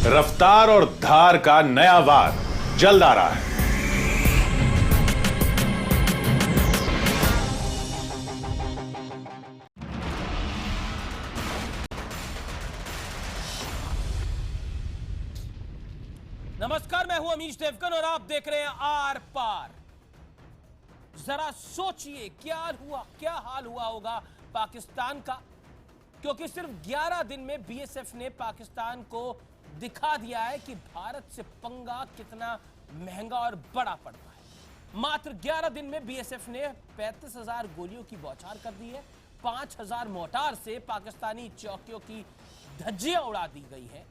रफ्तार और धार का नया वार जल्द आ रहा है। नमस्कार, मैं हूं अमीश देवगन और आप देख रहे हैं आर पार। जरा सोचिए क्या हाल हुआ होगा पाकिस्तान का, क्योंकि सिर्फ 11 दिन में बीएसएफ ने पाकिस्तान को दिखा दिया है कि भारत से पंगा कितना महंगा और बड़ा पड़ता है। मात्र 11 दिन में बीएसएफ ने 35,000 गोलियों की बौछार कर दी है। 5,000 मोर्टार से पाकिस्तानी चौकियों की धज्जियां उड़ा दी गई है।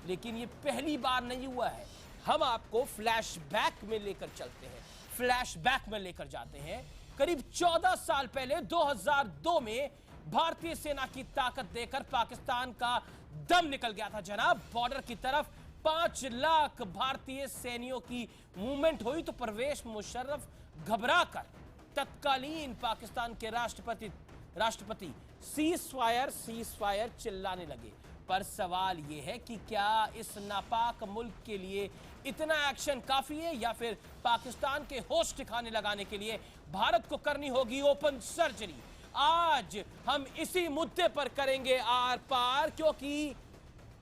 लेकिन ये पहली बार नहीं हुआ है। हम आपको फ्लैशबैक में लेकर चलते हैं, फ्लैशबैक में लेकर जाते हैं। करीब 14 साल पहले 2002 में भारतीय सेना की ताकत देकर पाकिस्तान का दम निकल गया था जनाब। बॉर्डर की तरफ 5 लाख भारतीय सैनिकों की मूवमेंट हुई तो परवेज मुशर्रफ घबराकर तत्कालीन पाकिस्तान के राष्ट्रपति सीज फायर चिल्लाने लगे। पर सवाल यह है कि क्या इस नापाक मुल्क के लिए इतना एक्शन काफी है, या फिर पाकिस्तान के होश ठिकाने लगाने के लिए भारत को करनी होगी ओपन सर्जरी। आज हम इसी मुद्दे पर करेंगे आर पार, क्योंकि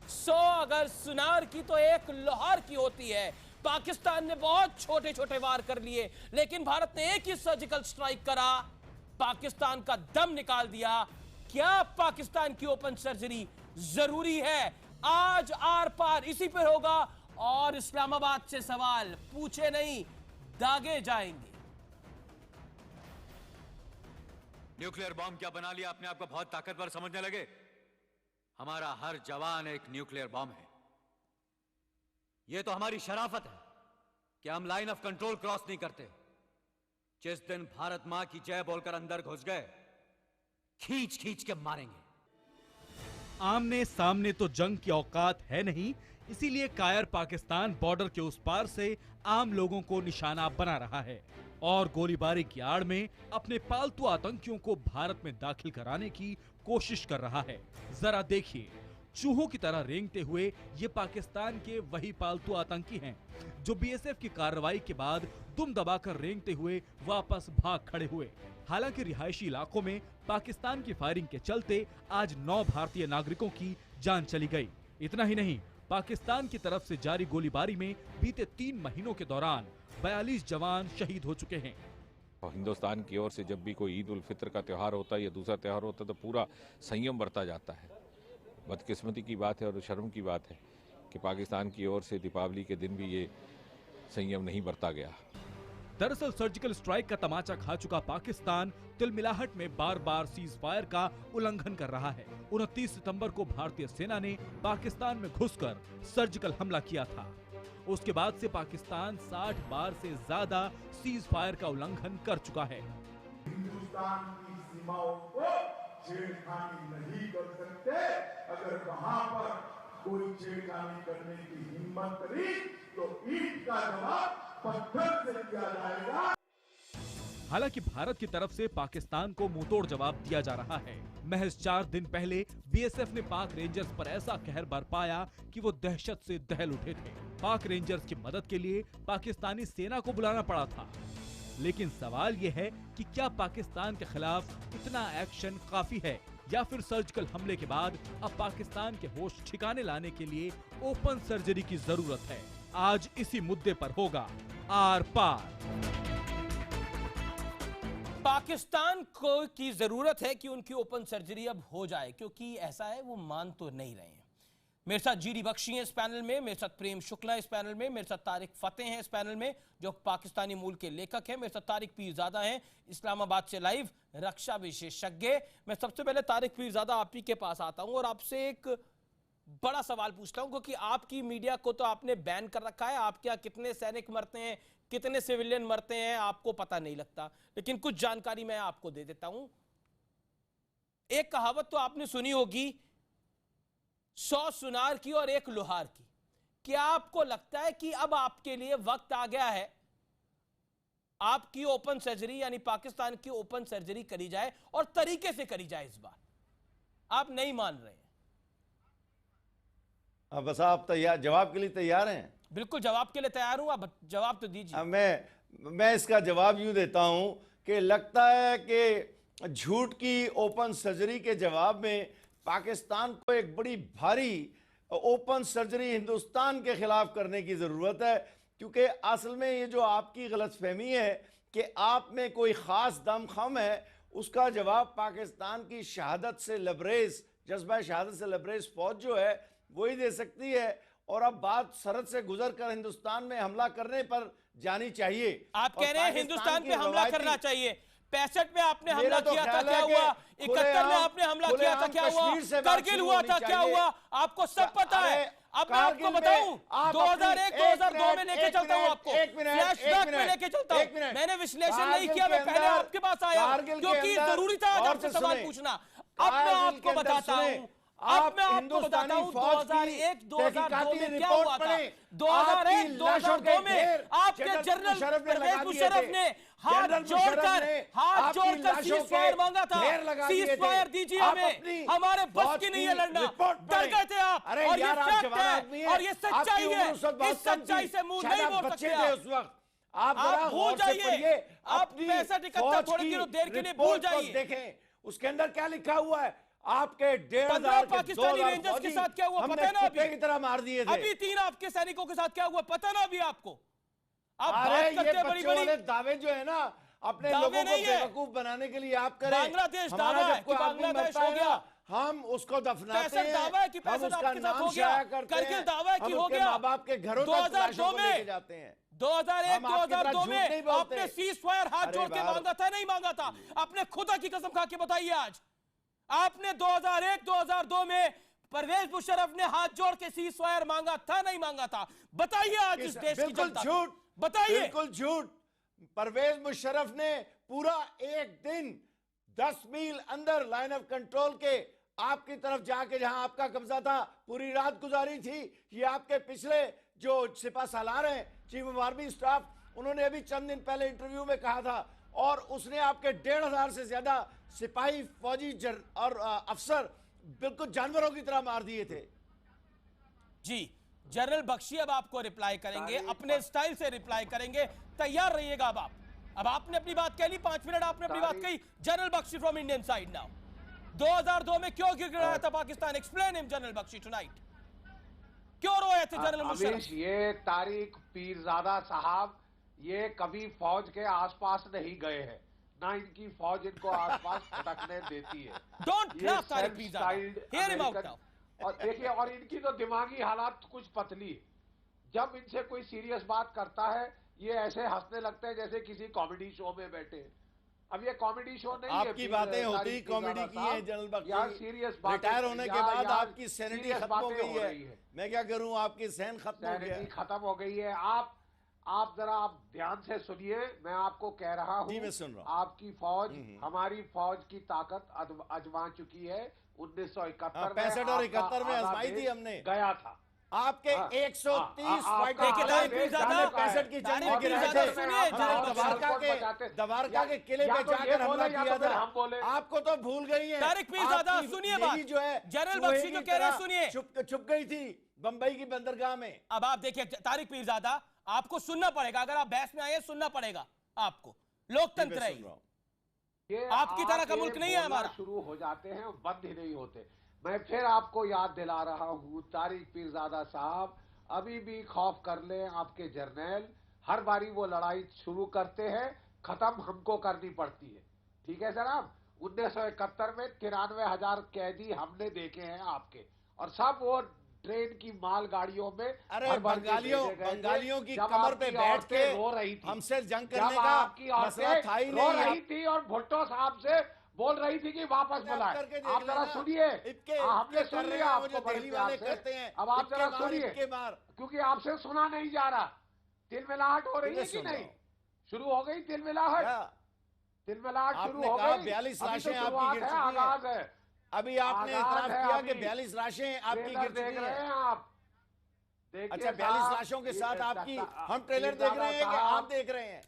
100 अगर सुनार की तो एक लोहार की होती है। पाकिस्तान ने बहुत छोटे छोटे वार कर लिए, लेकिन भारत ने एक ही सर्जिकल स्ट्राइक करा, पाकिस्तान का दम निकाल दिया। क्या पाकिस्तान की ओपन सर्जरी जरूरी है? आज आर पार इसी पर होगा और इस्लामाबाद से सवाल पूछे नहीं दागे जाएंगे। न्यूक्लियर बॉम्ब क्या बना लिया अपने आप को बहुत ताकतवर समझने लगे? हमारा हर जवान एक न्यूक्लियर बॉम्ब है। यह तो हमारी शराफत है कि हम लाइन ऑफ कंट्रोल क्रॉस नहीं करते। जिस दिन भारत मां की जय बोलकर अंदर घुस गए, खींच खींच के मारेंगे। आमने सामने तो जंग की औकात है नहीं, इसीलिए कायर पाकिस्तान बॉर्डर के उस पार से आम लोगों को निशाना बना रहा है और गोलीबारी की आड़ में अपने पालतू आतंकियों को भारत में दाखिल कराने की कोशिश कर रहा है। जरा देखिए, चूहों की तरह रेंगते हुए ये पाकिस्तान के वही पालतू आतंकी हैं जो बीएसएफ की कार्रवाई के बाद दुम दबाकर रेंगते हुए वापस भाग खड़े हुए। हालांकि रिहायशी इलाकों में पाकिस्तान की फायरिंग के चलते आज 9 भारतीय नागरिकों की जान चली गई। इतना ही नहीं, पाकिस्तान की तरफ से जारी गोलीबारी में बीते 3 महीनों के दौरान 42 जवान शहीद हो चुके हैं। हिंदुस्तान की ओर से जब भी कोई ईद उल फित्र का त्यौहार होता है या दूसरा त्यौहार होता है तो पूरा संयम बरता जाता है। बदकिस्मती की बात है और शर्म की बात है कि पाकिस्तान की ओर से दीपावली के दिन भी ये संयम नहीं बरता गया। दरअसल सर्जिकल स्ट्राइक का तमाचा खा चुका पाकिस्तान तिलमिलाहट में बार बार सीज फायर का उल्लंघन कर रहा है। 29 सितंबर को भारतीय सेना ने पाकिस्तान में घुसकर सर्जिकल हमला किया था। उसके बाद से पाकिस्तान 60 बार से ज्यादा सीज फायर का उल्लंघन कर चुका है। हिंदुस्तान की सीमाओं को छेड़खानी नहीं कर सकते। अगर वहां पर कोई छेड़खानी करने की हिम्मत करी तो ईंट का जवाब पत्थर से दिया जाएगा। हालांकि भारत की तरफ से पाकिस्तान को मुंहतोड़ जवाब दिया जा रहा है। महज 4 दिन पहले बीएसएफ ने पाक रेंजर्स पर ऐसा कहर बरपाया कि वो दहशत से दहल उठे थे। पाक रेंजर्स की मदद के लिए पाकिस्तानी सेना को बुलाना पड़ा था। लेकिन सवाल ये है कि क्या पाकिस्तान के खिलाफ इतना एक्शन काफी है, या फिर सर्जिकल हमले के बाद अब पाकिस्तान के होश ठिकाने लाने के लिए ओपन सर्जरी की जरूरत है? आज इसी मुद्दे पर होगा आर पार। पाकिस्तान को की जरूरत है कि उनकी ओपन सर्जरी अब हो जाए, क्योंकि ऐसा है वो मान तो नहीं रहे हैं। मेरे साथ जीडी बख्शी हैं इस पैनल में, मेरे साथ प्रेम शुक्ला इस पैनल में, मेरे साथ तारिक फतेह हैं इस पैनल में जो पाकिस्तानी मूल के लेखक हैं, मेरे साथ तारिक पीरजादा हैं इस्लामाबाद से लाइव रक्षा विशेषज्ञ। मैं सबसे पहले तारिक पीरजादा आप ही के पास आता हूं और आपसे एक बड़ा सवाल पूछता हूं, क्योंकि आपकी मीडिया को तो आपने बैन कर रखा है। आपके यहाँ कितने सैनिक मरते हैं, कितने सिविलियन मरते हैं, आपको पता नहीं लगता। लेकिन कुछ जानकारी मैं आपको दे देता हूं। एक कहावत तो आपने सुनी होगी, 100 सुनार की और 1 लोहार की। क्या आपको लगता है कि अब आपके लिए वक्त आ गया है आपकी ओपन सर्जरी यानी पाकिस्तान की ओपन सर्जरी करी जाए और तरीके से करी जाए? इस बार आप नहीं मान रहे हैं। बस आप तैयार, जवाब के लिए तैयार हैं? बिल्कुल जवाब के लिए तैयार हूं, आप जवाब तो दीजिए। मैं इसका जवाब यूं देता हूं कि लगता है कि झूठ की ओपन सर्जरी के जवाब में पाकिस्तान को एक बड़ी भारी ओपन सर्जरी हिंदुस्तान के खिलाफ करने की ज़रूरत है, क्योंकि असल में ये जो आपकी गलतफहमी है कि आप में कोई ख़ास दमखम है, उसका जवाब पाकिस्तान की शहादत से लबरेज, जज्बा शहादत से लबरेज फौज जो है वही दे सकती है। और अब बात सरहद से गुजर कर हिंदुस्तान में हमला करने पर जानी चाहिए। आप कह रहे हैं हिंदुस्तान पे हमला करना चाहिए। 65 में आपने हमला मेरा तो किया था, ख्याल क्या है कि हुआ? 71 में आपने हमला किया था, क्या हुआ? कश्मीर से बात करगिल शुरू हुआ होनी था, क्या चाहिए। हुआ? आपको सब पता है। अब मैं आपको बताऊं, 2001 2002 में लेके चलता हूं आपको, फ्लैशबैक में लेके चलता हूं। मैंने विश्लेषण नहीं किया, मैं पहले आपके पास आया क्योंकि जरूरी था आज आपसे सवाल पूछना। अब मैं आपको बताता हूं, अब मैं आपको बताता हूं 2001 2002 में क्या हुआ था। 2001 2002 में आपके जनरल परवेज मुशर्रफ ने हाथ जोड़कर सीज फायर मांगा था। सीज फायर दीजिए हमें, हमारे बस की नहीं है लड़ना, डर गए थे आप। और ये फैक्ट है और ये सच्चाई है, इस सच्चाई से मुंह नहीं मोड़ सकते आप भूल जाइए। आप 65-71 थोड़ी देर के लिए भूल जाइए। देखें उसके अंदर क्या लिखा हुआ है। आपके 15 पाकिस्तानी रेंजर्स के साथ क्या हुआ पता है ना? अभी की तरह मार दिए थे। अभी 3 आपके सैनिकों के साथ क्या हुआ पता ना अभी आपको? आप बात ये करते हैं बड़ी-बड़ी दावे जो है ना अपने लोगों को बेवकूफ बनाने के लिए आप करें। बांग्लादेश दावा है कि बांग्लादेश हो गया, हम उसको दफनाते हैं। दावा है कि 65 आपके साथ हो गया, करगिल दावा है कि हो गया। माँ बाप के घरों 2002 में जाते हैं। 2001 2002 में आपने सीज फायर हाथ जोड़ के मांगा था, नहीं मांगा था? आपने खुदा की कसम खा के बताइए आज। आपने 2001 2002 में परवेज मुशर्रफ ने हाथ जोड़ के सीज फायर मांगा था, नहीं मांगा था? बताइए आज इस देश की जनता, झूठ, बताइए। बिल्कुल झूठ। परवेज मुशर्रफ ने पूरा एक दिन 10 मील अंदर लाइन ऑफ कंट्रोल के आपकी तरफ जाके जहां आपका कब्जा था पूरी रात गुजारी थी। ये आपके पिछले जो सिपा सालार हैं, चीफ ऑफ आर्मी स्टाफ, उन्होंने अभी चंद दिन पहले इंटरव्यू में कहा था। और उसने आपके 1500 से ज्यादा सिपाही, फौजी और अफसर बिल्कुल जानवरों की तरह मार दिए थे। जी जनरल बख्शी अब आपको रिप्लाई करेंगे, अपने स्टाइल से रिप्लाई करेंगे, तैयार रहिएगा। अब आपने अपनी बात कह ली, 5 मिनट आपने अपनी बात कही। General Bakshi from Indian side now, 2002 में क्यों गिर रहा था Pakistan? Explain him general Bakshi tonight. क्यों रोए थे जनरल मुशर्रफ? ये तारिक पीरजादा साहब ये कभी फौज के आसपास नहीं गए हैं, ना इनकी फौज इनको आसपास भटकने देती है। Don't clap Tariq Peerzada, hear him out now. और देखिए, और इनकी तो दिमागी हालात कुछ पतली है। जब इनसे कोई सीरियस बात करता है ये ऐसे हंसने लगते हैं जैसे किसी कॉमेडी शो में बैठे। अब ये कॉमेडी शो नहीं है। आपकी बातें होती कॉमेडी की है जनरल बख्शी। सीरियस बात, रिटायर होने के बाद आपकी सैनिटी खत्म हो गई है। मैं क्या करूं, आपकी सहन खत्म हो गया, खत्म हो गई है। आप जरा आप ध्यान से सुनिए, मैं आपको कह रहा हूं। मैं सुन रहा हूं। आपकी फौज हमारी फौज की ताकत आजमा चुकी है। 1971 में 65 और 71 में आजमाई थी हमने, गया था। आपके 130 फाइटर की जंग में गिराए थे। दवारका के किले पे जाकर हमला किया था। आपको तो भूल गई है। तारिक पीरजादा सुनिए बात जो है जनरल बख्शी जो कह रहे हैं सुनिए। छुप गई थी बंबई की बंदरगाह में। अब आप देखिए तारिक पीरजादा, आपको सुनना पड़ेगा, अगर आप बहस में आए सुनना पड़ेगा आपको। लोकतंत्र है ये, आपकी तरह का मुल्क नहीं है हमारा। शुरू हो जाते हैं बंद ही नहीं होते। मैं फिर आपको याद दिला रहा हूं, तारिक पीरजादा साहब अभी भी खौफ कर ले आपके जर्नैल। हर बारी वो लड़ाई शुरू करते हैं, खत्म हमको करनी पड़ती है। ठीक है जनाब, 1971 में 93,000 कैदी हमने देखे हैं आपके, और सब वो ट्रेन की माल गाड़ियों में। अरे बंगालियों की कमर पे बैठ के रो रही थी, हमसे जंग करने का मसला था ही नहीं। रो रही थी और भुट्टो साहब से बोल रही थी कि वापस बुलाए। आप जरा सुनिए, हमने सुन लिया आपको बड़े प्यार से। अब आप जरा सुनिए, क्योंकि आपसे सुना नहीं जा रहा। तिलमिलाहट हो रही है कि नहीं? शुरू हो गई तिलमिलाहट, तिलमिलाहट शुरू हो गई। 42 लाशें आपकी गिर चुकी हैं। आगाज है। अभी आपने इतराफ किया कि 42 लाशें आपकी गिर चुकी हैं। आप अच्छा, 42 लाशों के साथ आपकी हम ट्रेलर देख रहे हैं कि आप देख रहे हैं?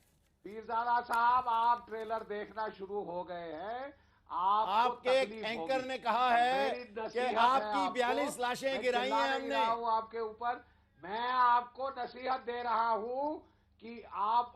पीरजादा साहब, आप ट्रेलर देखना शुरू हो गए हैं। आपके एक एंकर ने कहा है कि आपकी 42 लाशें गिराई हैं हमने। आपके ऊपर मैं आपको नसीहत दे रहा हूं कि आप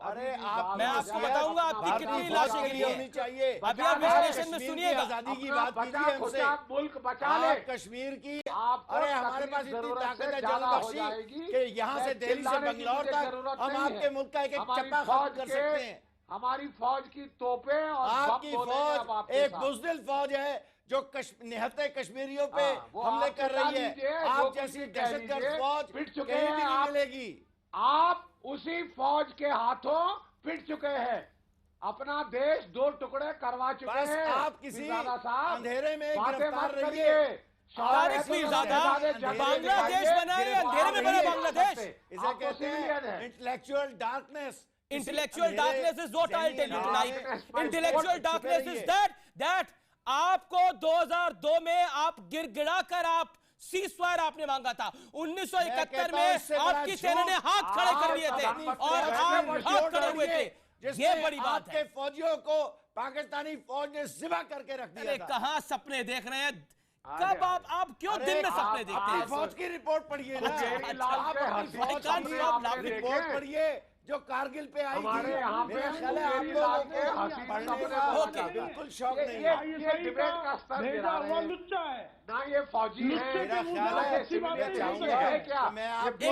मैं आपको बताऊंगा आपकी कितनी लाशें गिरी होनी चाहिए। अभी आप विश्लेषण में सुनिएगा। आजादी की बात कीजिए हमसे, आप मुल्क बचा ले, कश्मीर की। आपको अरे हमारे पास इतनी ताकत है जल बख्शी कि यहाँ से दिल्ली से बंगलौर तक हम आपके मुल्क का एक चप्पा खत्म कर सकते हैं। हमारी फौज की तोपें और आपकी फौज एक बुज़दिल फौज है जो निहत्ते कश्मीरियों पे हमले कर रही है। आप जैसी दहशतगर्द फौज कहीं भी नहीं मिलेगी। आप उसी फौज के हाथों पिट चुके हैं, अपना देश दो टुकड़े करवा चुके हैं। आप किसी अंधेरे में गिरफ्तार रहिए। तारिक पीरज़ादा बांग्लादेश बना है, अंधेरे में बना बांग्लादेश। इसे कहते हैं intellectual darkness. Intellectual darkness is what I'll tell you tonight. Intellectual darkness is that आपको 2002 में आप गिड़गिड़ा कर आप सीज़फायर आपने मांगा था। 1971 में आपकी सेना ने हाथ खड़े कर लिए थे और आप हाथ खड़े हुए थे। ये बड़ी बात है। फौजियों को पाकिस्तानी फौज ने ज़िबा करके रख दिया था। कहां सपने देख रहे हैं? कब आप क्यों दिन में सपने देखते हैं? फौज की रिपोर्ट पढ़िए ना, रिपोर्ट पढ़िए जो कारगिल पे आई थी। मेरा ख्याल है आप लोगों को पढ़ने का बिल्कुल शौक नहीं है। ये डिबेट का स्तर गिरा रहे हैं। ना ये फौजी है, मेरा ख्याल है मैं चाहूंगा कि मैं आपको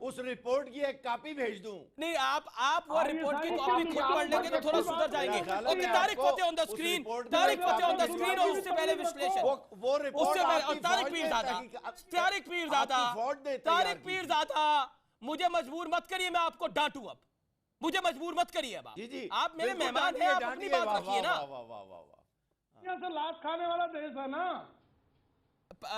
उस रिपोर्ट की एक कॉपी भेज दूं। नहीं, आप वो रिपोर्ट की कॉपी खुद पढ़ लेंगे तो थोड़ा सुधर जाएंगे। Okay, Tariq Fateh on the screen, Tariq Fateh on the screen. और उससे पहले विश्लेषण, वो रिपोर्ट उससे पहले और तारिक पीरज़ादा मुझे मजबूर मत करिए, मैं आपको डांटूं अब। मुझे मजबूर मत करिए अब। जी आप मेरे मेहमान हैं, आप अपनी बात रखिए ना। लाश खाने वाला देश है ना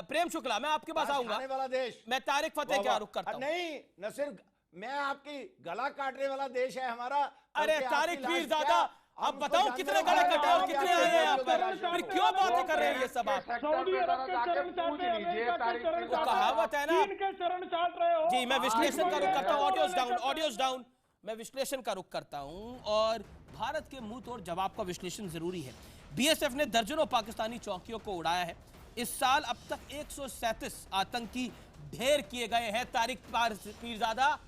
प्रेम शुक्ला, मैं आपके पास आऊंगा। खाने वाला देश। मैं तारिक फतेह का रुख करता हूं। नहीं, न सिर्फ मैं आपकी गला काटने वाला देश है हमारा। अरे तारिक पीरज़ादा, अब बताओ कितने गले कटे और कितने आए हैं यहाँ पर? फिर क्यों बातें कर रहे हैं ये सब आप? सऊदी अरब के चरण चाहते हैं, अमेरिका के चरण चाहते हैं, कहावत है ना, चीन के चरण चाट रहे हो। जी, मैं विश्लेषण का रुख करता हूँ। Audios down. मैं विश्लेषण का रुख करता हूँ और भारत के मुंह तोड़ जवाब का विश्लेषण जरूरी है। बीएसएफ ने दर्जनों पाकिस्तानी चौकियों को उड़ाया है। इस साल अब तक 137 आतंकी ढेर किए गए हैं। तारिक पीरज़ादा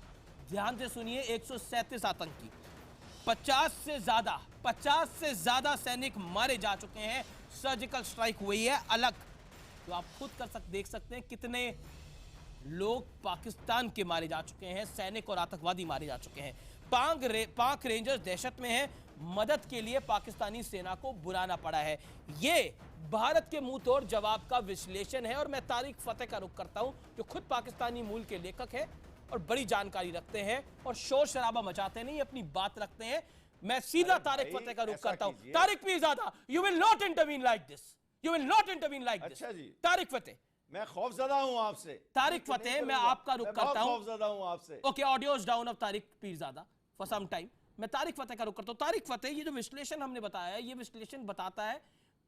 ध्यान से सुनिए, 137 आतंकी, 50 से ज्यादा सैनिक मारे जा चुके हैं। सर्जिकल स्ट्राइक हुई है अलग, तो आप खुद देख सकते हैं कितने लोग पाकिस्तान के मारे जा चुके हैं, सैनिक और आतंकवादी मारे जा चुके हैं। पाक रेंजर्स दहशत में हैं, मदद के लिए पाकिस्तानी सेना को बुलाना पड़ा है। ये भारत के मुंह तोड़ जवाब का विश्लेषण है और मैं तारिक फतेह का रुख करता हूं, जो खुद पाकिस्तानी मूल के लेखक है और बड़ी जानकारी रखते हैं और शोर शराबा मचाते नहीं, अपनी बात रखते हैं। मैं सीधा तारिक फतेह का रुख करता हूं। Tariq Pirzada, you will not intervene like this, you will not intervene like this. अच्छा जी, तारिक फतेह, मैं खौफजदा हूं आपसे। तारिक फतेह, मैं आपका रुख करता हूं। खौफजदा हूं आपसे। Okay, audios down off Tariq Pirzada for some time. मैं तारिक फतेह का रुख करता हूं। तारिक फतेह, ये जो विश्लेषण हमने बताया है, ये विश्लेषण बताता है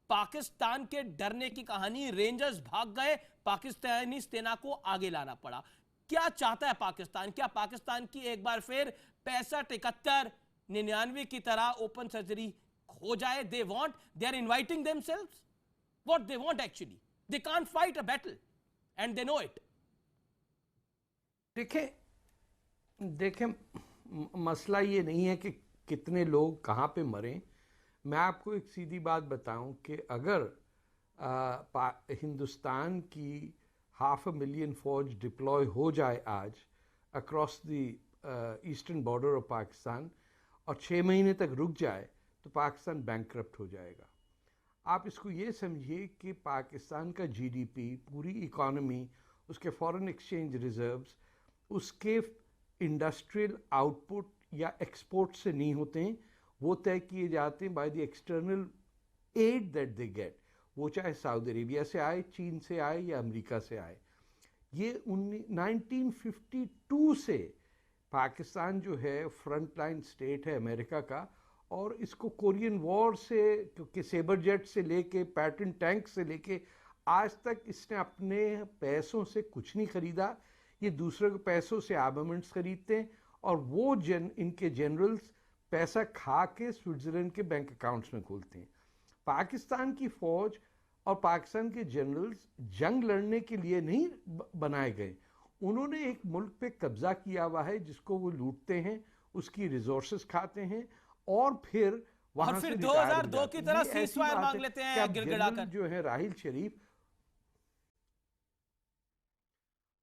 पाकिस्तान के डरने की कहानी। रेंजर्स भाग गए, पाकिस्तानी सेना को आगे लाना पड़ा। क्या चाहता है पाकिस्तान? क्या पाकिस्तान की एक बार फिर 65, 71, 99 की तरह ओपन सर्जरी हो जाए? They are inviting themselves what they want actually. They can't fight a battle and they know it. देखें मसला ये नहीं है कि कितने लोग कहाँ पे मरें। मैं आपको एक सीधी बात बताऊं कि अगर हिंदुस्तान की 500,000 फौज डिप्लॉय हो जाए आज across the eastern border of Pakistan और 6 महीने तक रुक जाए तो पाकिस्तान बैंकक्रप्ट हो जाएगा। आप इसको ये समझिए कि पाकिस्तान का जीडीपी, पूरी इकॉनमी, उसके फॉरेन एक्सचेंज रिजर्व्स, उसके इंडस्ट्रियल आउटपुट या एक्सपोर्ट से नहीं होते हैं, वो तय किए जाते हैं by the external aid that they get, वो चाहे सऊदी अरेबिया से आए, चीन से आए या अमेरिका से आए। ये 1952 से पाकिस्तान जो है फ्रंट लाइन स्टेट है अमेरिका का, और इसको कोरियन वॉर से, क्योंकि सेबर जेट से लेके पैटर्न टैंक से लेके आज तक इसने अपने पैसों से कुछ नहीं खरीदा। ये दूसरों के पैसों से आर्मामेंट्स खरीदते हैं और वो इनके जनरल्स पैसा खा के स्विट्ज़रलैंड के बैंक अकाउंट्स में खोलते हैं। पाकिस्तान की फौज और पाकिस्तान के जनरल्स जंग लड़ने के लिए नहीं बनाए गए। उन्होंने एक मुल्क पे कब्जा किया हुआ है जिसको वो लूटते हैं, उसकी रिसोर्सेस खाते हैं और फिर वहां से 2002 की तरह सीज़फायर मांग लेते हैं गिड़गिड़ाकर। जो है राहिल शरीफ,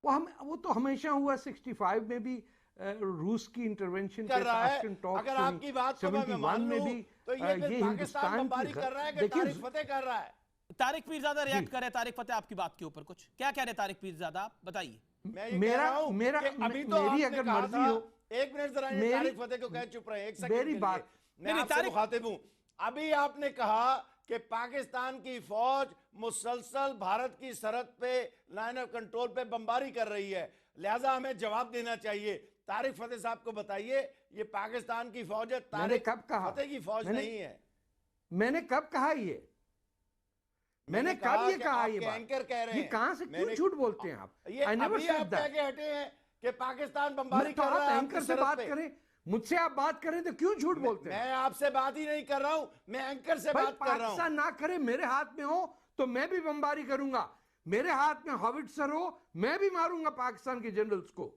वो तो हमेशा हुआ। 65 में भी रूस की इंटरवेंशन कर रहा है। अगर आपकी बात को मैं मान लूं तो ये हिंदुस्तान बमबारी कर रहा है कि तारिक फतेह कर रहा है? तारिक पीरजादा रिएक्ट कर रहे हैं तारिक फतेह आपकी बात के ऊपर, कुछ क्या कह रहे तारिक पीरजादा, आप बताइए। मेरी अगर मर्जी हो, एक मिनट जरा तारिक फतेह को कह चुप रहे, एक सेकंड मेरी बात, मैं आपसे मुखातिब हूं। अभी आपने कहा कि पाकिस्तान की फौज मुसलसल भारत की सरहद पे लाइन ऑफ कंट्रोल पे बमबारी कर रही है, लिहाजा हमें जवाब देना चाहिए। तारिक फतेह साहब को बताइए, ये पाकिस्तान की फौज है, तारिक फतेह की फौज नहीं है। मैंने कब कहा ये? मैंने कब ये कहा? ये एंकर कह रहे हैं। ये कहां से क्यों झूठ बोलते हैं आप? ये अभी आप कह के हटे हैं कि पाकिस्तान बमबारी कर रहा है। एंकर से बात करें, मुझसे आप बात करें तो क्यों झूठ बोलते हैं? मैं आपसे बात ही नहीं कर रहा हूं, मैं एंकर से बात कर रहा हूं। पाकिस्तान ना करे, मेरे हाथ में हो तो मैं भी बमबारी करूंगा। मेरे हाथ में हॉविट्जर हो, मैं भी मारूंगा पाकिस्तान के जनरल्स को।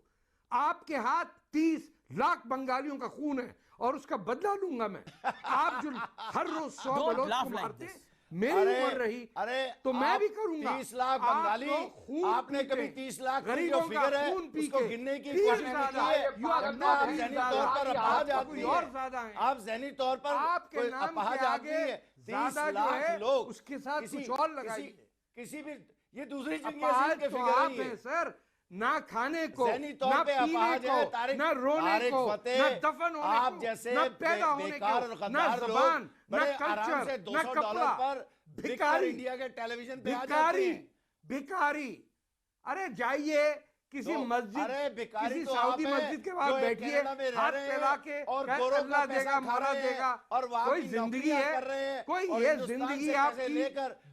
आपके हाथ 30 लाख बंगालियों का खून है और उसका बदला लूंगा मैं। आप जो हर रोज 100 बलोच को मारते, मेरी उम्र रही तो मैं भी करूंगा। 30 लाख बंगाली, आपने कभी 30 लाख की जो फिगर है उसको गिनने की कोशिश नहीं की है। आप ज़हनी तौर पर अपाहज आदमी हैं, आप ज़हनी तौर पर आपके नाम अपाहज आदमी है। 30 लाख लोग उसके साथ कुछ और लगाइए। किसी भी, ये दूसरी जंग के फिगर है सर। ना खाने को, ना पीने को, ना रोने को, ना दफन होने आप जैसे ना पैदा होने को, ना ज़बान, ना कल्चर, ना कपड़ा। भिखारी, इंडिया के टेलीविजन पे भिखारी, भिखारी। अरे जाइए किसी मस्जिद, किसी सऊदी मस्जिद के बाद बैठिए, हाथ फैला के और अल्लाह देगा, मौला देगा, और कोई जिंदगी है? कोई ये जिंदगी आपकी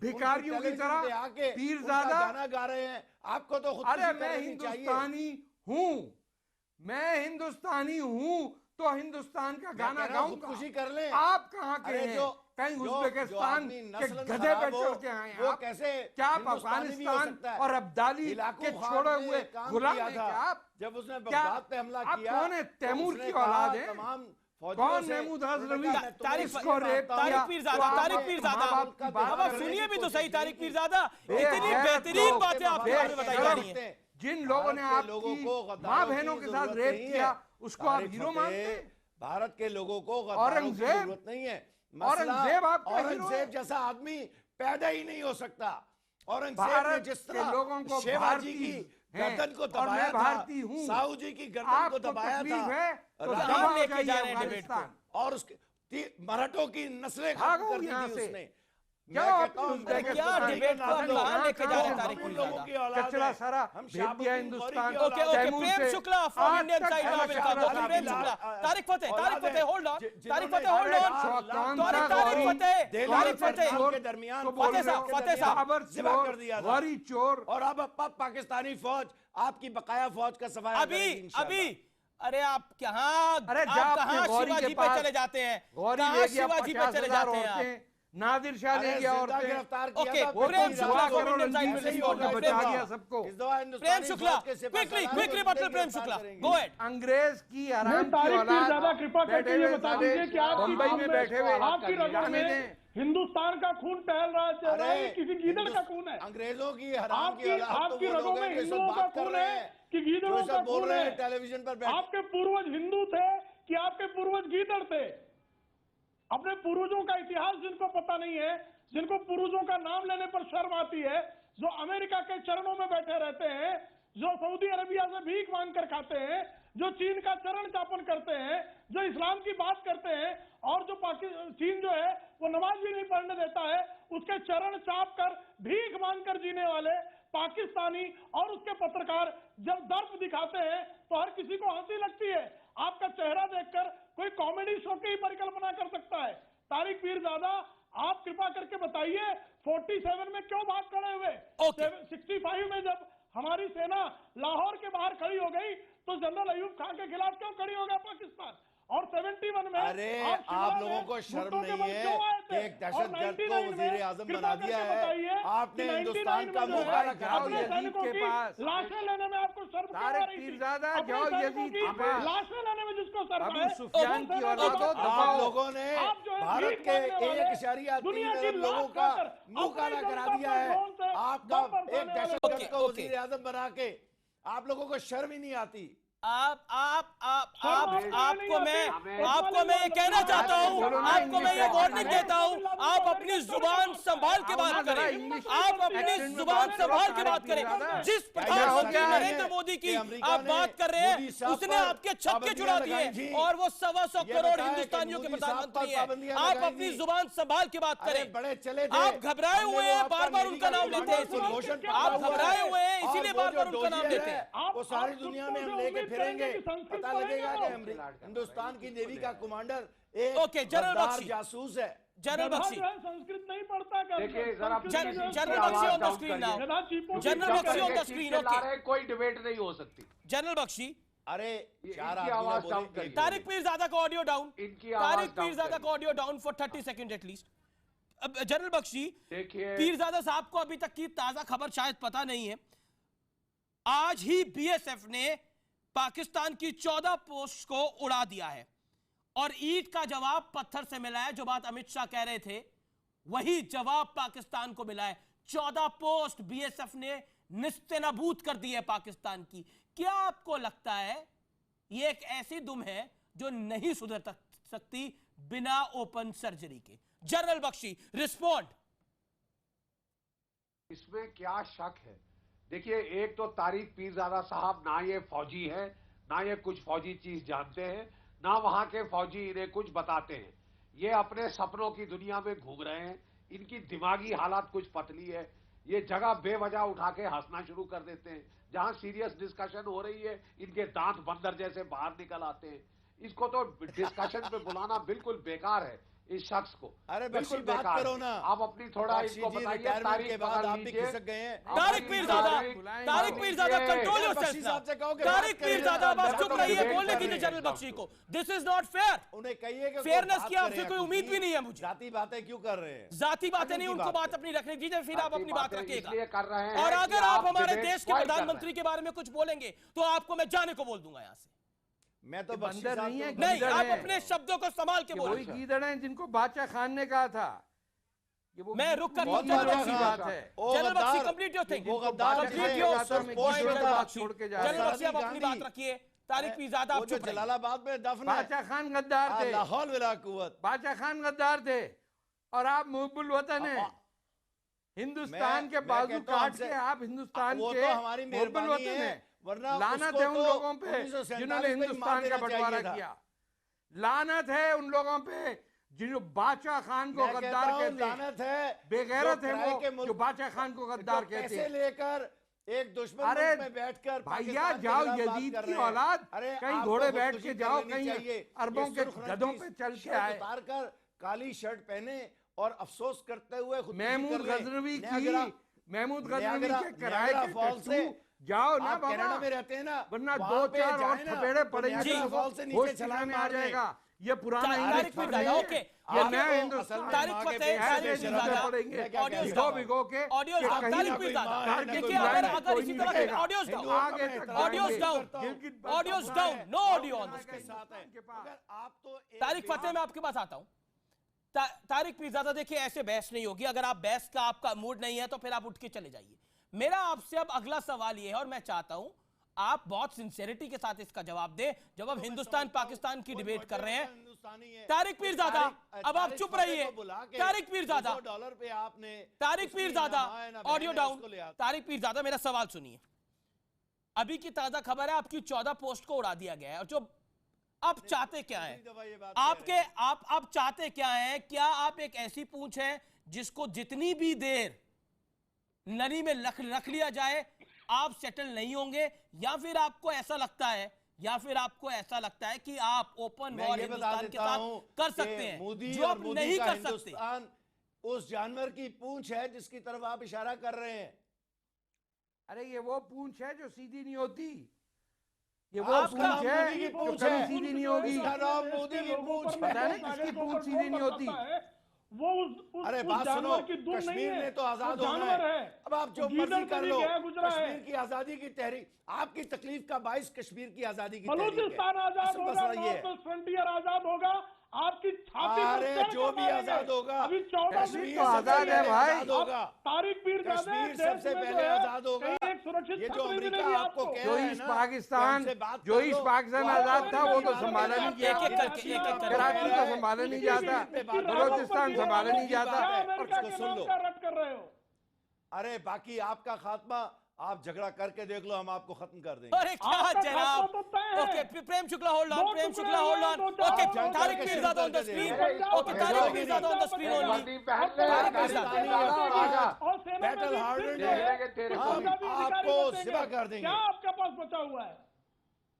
भिखारियों की तरह? पीरजादा गाना गा रहे हैं, आपको तो खुद अरे मैं हिंदुस्तानी हूँ, मैं हिंदुस्तानी हूँ तो हिंदुस्तान का गाना गाऊंगा। खुशी कर ले। आप कहाँ के हैं? कहीं उज्बेकिस्तान के गधे पे चढ़ के आए हैं आप? कैसे? क्या आप अफगानिस्तान और अब्दाली के छोड़े हुए गुलाम हैं क्या आप? जब उसने बगदाद पे हमला किया, आप कौन है? तैमूर की औलाद है? कौन महमूद हज़रवी? इसको रेप किया? तारिक पीरजादा, अब आप सुनिए भी तो सही। तारिक पीरजादा, इतनी बेहतरीन बातें आपके बारे में बताई जा रही हैं। जिन लोगों ने आपकी माँ बहनों के साथ रेप किया उसको आप हीरो मानते हैं? भारत के लोगों को औरंगजेब जरूरत नहीं है। औरंगजेब जैसा आदमी पैदा ही नहीं हो सकता। औरंगजेब ने जिस तरह लोगों को शिवाजी की गर्दन को दबाया था, साहू जी की गर्दन को दबाया था, और उसके मराठों की नस्लें खत्म कर दी थी उसने। कचरा सारा भेज दिया Hindustan. Prem Shukla from Indian side now will come. Prem Shukla, Tariq Fatah hold on, Tariq Fatah hold on, Tariq Fatah के दरमियान फतेह साहब जिबा कर दिया था। चोर। और अब पाकिस्तानी फौज आपकी बकाया फौज का सफाया अभी अरे आप कहाँ शिवाजी पे चले जाते हैं? कहाँ शिवाजी पे चले जाते हैं? नादिर शाह ले गया औरतें, गिरफ्तार किया था। प्रेम शुक्ला बचा दिया सबको। Prem Shukla, quick rebuttal, Prem Shukla, go ahead. अंग्रेज की आराम की औलाद कृपा करके ये बता दीजिए कि मुंबई में बैठे हुए आपकी रगों में हिंदुस्तान का खून टहल रहा है, किसी गीदड़ का खून है? अंग्रेजों की आपकी रगों में हिंदुओं का खून है कि गीदड़ों का खून है? टेलीविजन पर आपके पूर्वज हिंदू थे कि आपके पूर्वज गीदड़ थे? अपने पूर्वजों का इतिहास जिनको पता नहीं है, जिनको पूर्वजों का नाम लेने पर शर्म आती है, जो अमेरिका के चरणों में बैठे रहते हैं, जो सऊदी अरबिया से भीख मांग कर खाते हैं, जो चीन का चरण चापन करते हैं, जो इस्लाम की बात करते हैं, और जो चीन जो है वो नमाज भी नहीं पढ़ने देता है, उसके चरण चाप कर भीख मांग कर जीने वाले पाकिस्तानी और उसके पत्रकार जब दर्प दिखाते हैं तो हर किसी को हंसी लगती है। आपका चेहरा देखकर कोई कॉमेडी शो की परिकल्पना कर सकता है। तारिक पीरजादा, आप कृपा करके बताइए 47 में क्यों भाग खड़े हुए? 65 में जब हमारी सेना लाहौर के बाहर खड़ी हो गई तो जनरल अयूब खान के खिलाफ क्यों खड़ी हो गया पाकिस्तान? और 71 में अरे आप लोगों को शर्म नहीं है कि एक दहशतगर्द को वजीर आजम बना दिया है। आपने हिंदुस्तान का मुंह काला करा दिया। यजीद के पास लाशें लेने में आपको शर्म क्यों आ तारिक रही थी? पीरजादा अपने जाओ सैनिकों यजीद की के पास। लाशें लेने में जिसको शर्म अबू है, सुफियान की औलाद हो, आप दबाओ। लोगों ने आप जो है भारत भीख के मांगने वाले 1.3 दुनिया की अरब लोगों लाख का खाकर मुंह काला अपनी करा जनता दिया पर है। ड्रोन से आपका बम बरसाने एक वाले दहशतगर्द ओके, को ओके। वजीर आजम बना के आप लोगों को शर्म ही नहीं आती। आपको मैं ये कहना चाहता हूँ, आपको मैं ये वार्निंग देता हूँ, आप अपनी जुबान संभाल के बात करें, आप अपनी जुबान संभाल के बात करें। जिस प्रधानमंत्री नरेंद्र मोदी की आप बात कर रहे हैं, उसने आपके छक्के छुड़ा दिए और वो 125 करोड़ हिंदुस्तानियों के प्रधानमंत्री हैं। आप अपनी जुबान संभाल के बात करें। बड़े चले थे, आप घबराए हुए हैं, बार बार उनका नाम लेते हैं, इसीलिए आप घबराए हुए हैं, इसीलिए बार बार उनका नाम लेते हैं। वो सारी दुनिया में हम लेके फिरेंगे, पता लगेगा कि हिंदुस्तान की नेवी का कमांडर एक ओके, जनरल गद्दार बख्शी। जासूस है। जनरल बख्शी, संस्कृत नहीं पढ़ता क्या? देखिए जरा general Bakshi on the screen now, general Bakshi on the screen. Okay, कोई डिबेट नहीं हो सकती। जनरल बख्शी, अरे चार इनकी आदमी आवाज बोले, डाउन एक करिए। तारिक पीरजादा का ऑडियो डाउन, इनकी आवाज तारिक डाउन पीरजादा करिए। का audio down for 30 second at least. अब जनरल बख्शी, देखिए पीरजादा साहब को अभी तक की ताजा खबर शायद पता नहीं है। आज ही बीएसएफ ने पाकिस्तान की 14 पोस्ट को उड़ा दिया है और ईंट का जवाब पत्थर से मिला है। जो बात अमित शाह कह रहे थे वही जवाब पाकिस्तान को मिला है। 14 पोस्ट बीएसएफ ने निस्तेनाबूद कर दी है पाकिस्तान की। क्या आपको लगता है यह एक ऐसी दुम है जो नहीं सुधर सकती बिना ओपन सर्जरी के? General Bakshi, respond. इसमें क्या शक है? देखिए, एक तो तारिक पीरजादा साहब ना ये फौजी है, ना ये कुछ फौजी चीज जानते हैं, ना वहां के फौजी इन्हें कुछ बताते हैं। ये अपने सपनों की दुनिया में घूम रहे हैं। इनकी दिमागी हालत कुछ पतली है। ये जगह बेवजह उठा के हंसना शुरू कर देते हैं। जहां सीरियस डिस्कशन हो रही है, इनके दांत बंदर जैसे बाहर निकल आते हैं। इसको तो डिस्कशन पे बुलाना बिल्कुल बेकार है इस शख्स को। अरे बिल्कुल बख्शी, बात बेकार करो है। ना। आप अपनी थोड़ा बख्शी इनको जी, बताइए। रिटायरमेंट के बाद आप भी लीजिए। खिसक गए हैं। तारिक पीरजादा, तारिक पीरजादा, कंट्रोल बख्शी साहब से कहो योरसेल्फ। कि तारिक बात करें। पीरजादा, आप चुप रहिए, डिबेट बोलने कर दीजिए रहे हैं जनरल इस बख्शी वक्त को। This is not fair. उन्हें कहिए कि फेयरनेस बात की करें आपसे कोई कुछ उम्मीद भी नहीं है मुझे। जाती बातें क्यों कर रहे हैं? जाती बातें नहीं, की उनको बात बात है। अपनी रखने दीजिए, फिर आप अपनी बात इसलिए रखिएगा। कर रहे हैं और कि अगर आप हमारे डिबेट देश के क्वाइट कर रहे प्रधानमंत्री हैं। के बारे में कुछ बोलेंगे तो आपको मैं जाने को बोल दूंगा यहां से। मैं तो ये बख्शी बंदर साहब नहीं है, को- नहीं, गीदड़ आप है। अपने शब्दों को संभाल के ये वही बोलिए। गीदड़ हैं जिनको बादशाह खान ने कहा था। ये वो मैं रुक करता हूं, बहुत जनरल बादशाह बख्शी खान। बात है। ओ जनरल बख्शी, गद्दार, कंप्लीट योर थिंग। वो गद्दार कंप्लीट जिसे योर जाता में पोस्ट जनरल था। बख्शी छोड़ के जा जनरल रहे हैं। बख्शी, आप अपनी बात रखिए। तारिक पीरजादा, वो आप जो चुप रहिए। जलालाबाद में दफन है, बादशाह खान गद्दार थे। लाहौल विला कुव्वत। बादशाह खान गद्दार थे और आप मुहिब्बुल वतन हैं। हिंदुस्तान के मैं बाजू कहता हूं काट हमसे- के आप हिंदुस्तान वो के तो हमारी मुहिब्बुल मेहरबानी वतन है, हैं। वरना लानत उसको है उन तो लोगों पे 1947 जिन्होंने में ही मार हिंदुस्तान का देना बंटवारा चाहिए था। किया। लानत है उन लोगों पे जिन्होंने बादशाह खान को मैं कहता गद्दार हूं, कहते हैं। लानत है बेगैरत जो है किराए वो के मुल्क- जो बादशाह खान को गद्दार जो कहते पैसे हैं। लेकर एक दुश्मन अरे मुल्क में बैठकर भैया पाकिस्तान के जाओ खिलाफ बात यजीद कर की रहे हैं। औलाद अरे कहीं आपको घोड़े बैठ खुदकुशी के कर जाओ, लेनी कहीं चाहिए। अरबों ये के सुर्ख रंग गधों की पे चल के शर्ट आए। उतार कर काली शर्ट पहने और अफसोस करते हुए खुदकुशी महमूद कर रहे हैं। गजनवी की नियाग्रा- महमूद गजनवी नियाग्रा- के किराए नियाग्रा के फॉल्स से टट्टू जाओ ना आप कनाडा बाबा, में रहते हैं ना, वरना वहां दो पे चार और जाए ना, थपेड़े तो पड़ेंगे नियाग्रा तो फॉल्स से नीचे होश छलांग ठिकाने आ मार दें। जाएगा। ये पुराना तारिक हिंदुस्तान पीरजादा, नहीं ओके। है। ये ये क्या- नया असल हिंदुस्तान में तारिक माँ फतेह, के पेट तारिक से पीरजादा, शराब पड़ेंगे। मैं क्या ऑडियोज कहता भिगो हूं? भिगो के ऑडियोज कि डाउन, कहीं तारिक ना कोई पीरजादा। माँ है, ना देखिए, कोई अगर बहन है, अगर कोई इसी नहीं तरह के दिखेगा। ऑडियोज डाउन, आगे तक ऑडियोज जाएंगे। Down, Gilgit audios Baltistan down, है। No audio on this. के साथ है। अगर आप तो एक तारिक फतेह, मैं आपके पास आता हूं। तारिक पीरजादा, देखिए ऐसे बहस नहीं होगी। अगर आप बहस का आपका मूड नहीं है तो फिर आप उठ के चले जाइए। मेरा आपसे अब अगला सवाल यह है और मैं चाहता हूं आप बहुत सिंसेरिटी के साथ इसका जवाब दें। जब हम हिंदुस्तान पाकिस्तान की डिबेट कर रहे हैं, तारिक पीरजादा, अब आप चुप रहिए। तारिक पीरजादा, $200 पे आपने Tariq Pirzada, audio down. Down. Tariq Pirzada, मेरा सवाल सुनिए। अभी की ताजा खबर है आपकी 14 पोस्ट को उड़ा दिया गया है। और जो आप चाहते क्या है, आप चाहते क्या है? क्या आप एक ऐसी पूंछ है जिसको जितनी भी देर नली में रख लिया जाए आप सेटल नहीं होंगे, या फिर आपको ऐसा लगता है कि आप ओपन मैं वॉर ये बता हिंदुस्तान के देता हूं साथ कर कि सकते हैं मोदी जो और आप मोदी नहीं का कर सकते? हिंदुस्तान उस जानवर की पूंछ है जिसकी तरफ आप इशारा कर रहे हैं। अरे ये वो पूंछ है जो सीधी नहीं होती। ये वो आपका पूंछ है मोदी की जो पूंछ कभी है। सीधी नहीं होगी। इसका नाम मोदी की पूंछ है। पता है ना किसकी पूंछ सीधी नहीं होती। वो उस अरे बात सुनो, जानवर की धुन नहीं कश्मीर है, में तो आजाद वो होना जानवर है। अब आप जो गीदड़ मर्जी से कर भी लो, गया गुजरा है। कश्मीर की आजादी की तहरीक, आपकी तकलीफ का बाइस कश्मीर की आजादी की तहरीक है। बलूचिस्तान आजाद असल होगा, मसला ये नॉर्थ है। वेस्ट फ्रंटियर आजाद होगा, आपकी छाती पर अरे चढ़ जो कर भी मारेंगे। आजाद होगा, अभी 14 कश्मीर तो आजाद है भाई। आजाद होगा। तारिक पीरजादा कश्मीर देश सबसे में जो पहले है, आजाद होगा। कहीं एक सुरक्षित ये जो छतरी अमेरिका मिलेगी आपको कह जो रहा है ईस्ट ना, पाकिस्तान, कि हमसे बात जो कर ईस्ट लो, पाकिस्तान वो आजाद था वो तो एक-एक संभाला नहीं गया। एक-एक करके, एक-एक करके। कराची तो संभाला नहीं जाता, बलोचिस्तान संभाला नहीं जाता। अमेरिका के सुन नाम लो। का रट कर रहे हो। अरे बाकी आपका खात्मा आप झगड़ा करके देख लो, हम आपको खत्म कर देंगे। अरे क्या आपका जनाब, खात्मा तो तय है। Okay Prem Shukla hold on, दो प्रेम टुकड़े शुक्ला होल्ड ऑन, हुए, दो ओके चार तारिक करके पीरजादा ऑन द शुरू स्क्रीन, कर दे। Okay Tariq Pirzada on the screen only, वर्दी पहन ले, तारिक गाड़ी पीरजादा। पे आजा। और सेना में बैटल भी हार्डन फिर है। जो है, तेरे कुछ को होगा भी अधिकारी आपको बचेंगे। सिवा कर देंगे। क्या आपके पास बचा हुआ है?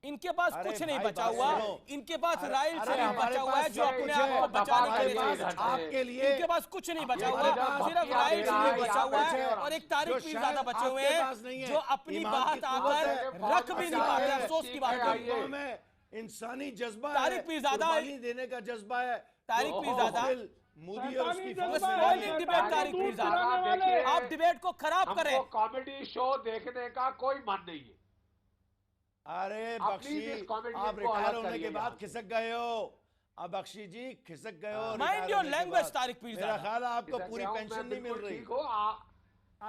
इनके पास अरे कुछ नहीं भाई, बचा बात हुआ, सुनो। इनके पास राइल अरे शरीफ हमारे बचा हुआ है पास जो सब अपने कुछ आप है। को बचाने हमारे के लिए पास भेजा आपके लिए इनके पास कुछ नहीं बचा हुआ, हमारे पास सिर्फ बकिया राइल दे रहा शरीफ है, बचा यहाँ हुआ पे है और और एक जो तारिक शायद पीरजादा बचे हुए आपके पास नहीं हैं है। जो अपनी ईमान बात की कुव्वत आकर है। रख भी नहीं पाते, अफसोस की बात है। है में इंसानी जज्बा तारिक है, पीरजादा कुर्बानी देने का जज्बा है। तारिक जो पीरजादा बिल मोदी और उसकी शैतानी फौज जज्बा ने है, डाली। डिबेट तारिक दूर पीरजादा, चलाने वाले। आप डिबेट को खराब करें। हमको कॉमेडी शो देखने का कोई मन नहीं है। अरे आप बख्शी, प्लीज इस कॉमेडियन आप को रिटायर अलग होने करिए के बाद यहाँ से। खिसक गए हो। अब बख्शी जी खिसक गए हो। Mind रिटायर your होने के language, बाद। तारिक पीरजादा। मेरा ख्याल है आपको इधर पूरी से आऊं, पेंशन मैं नहीं मिल बिल्कुल रही। ठीक हो।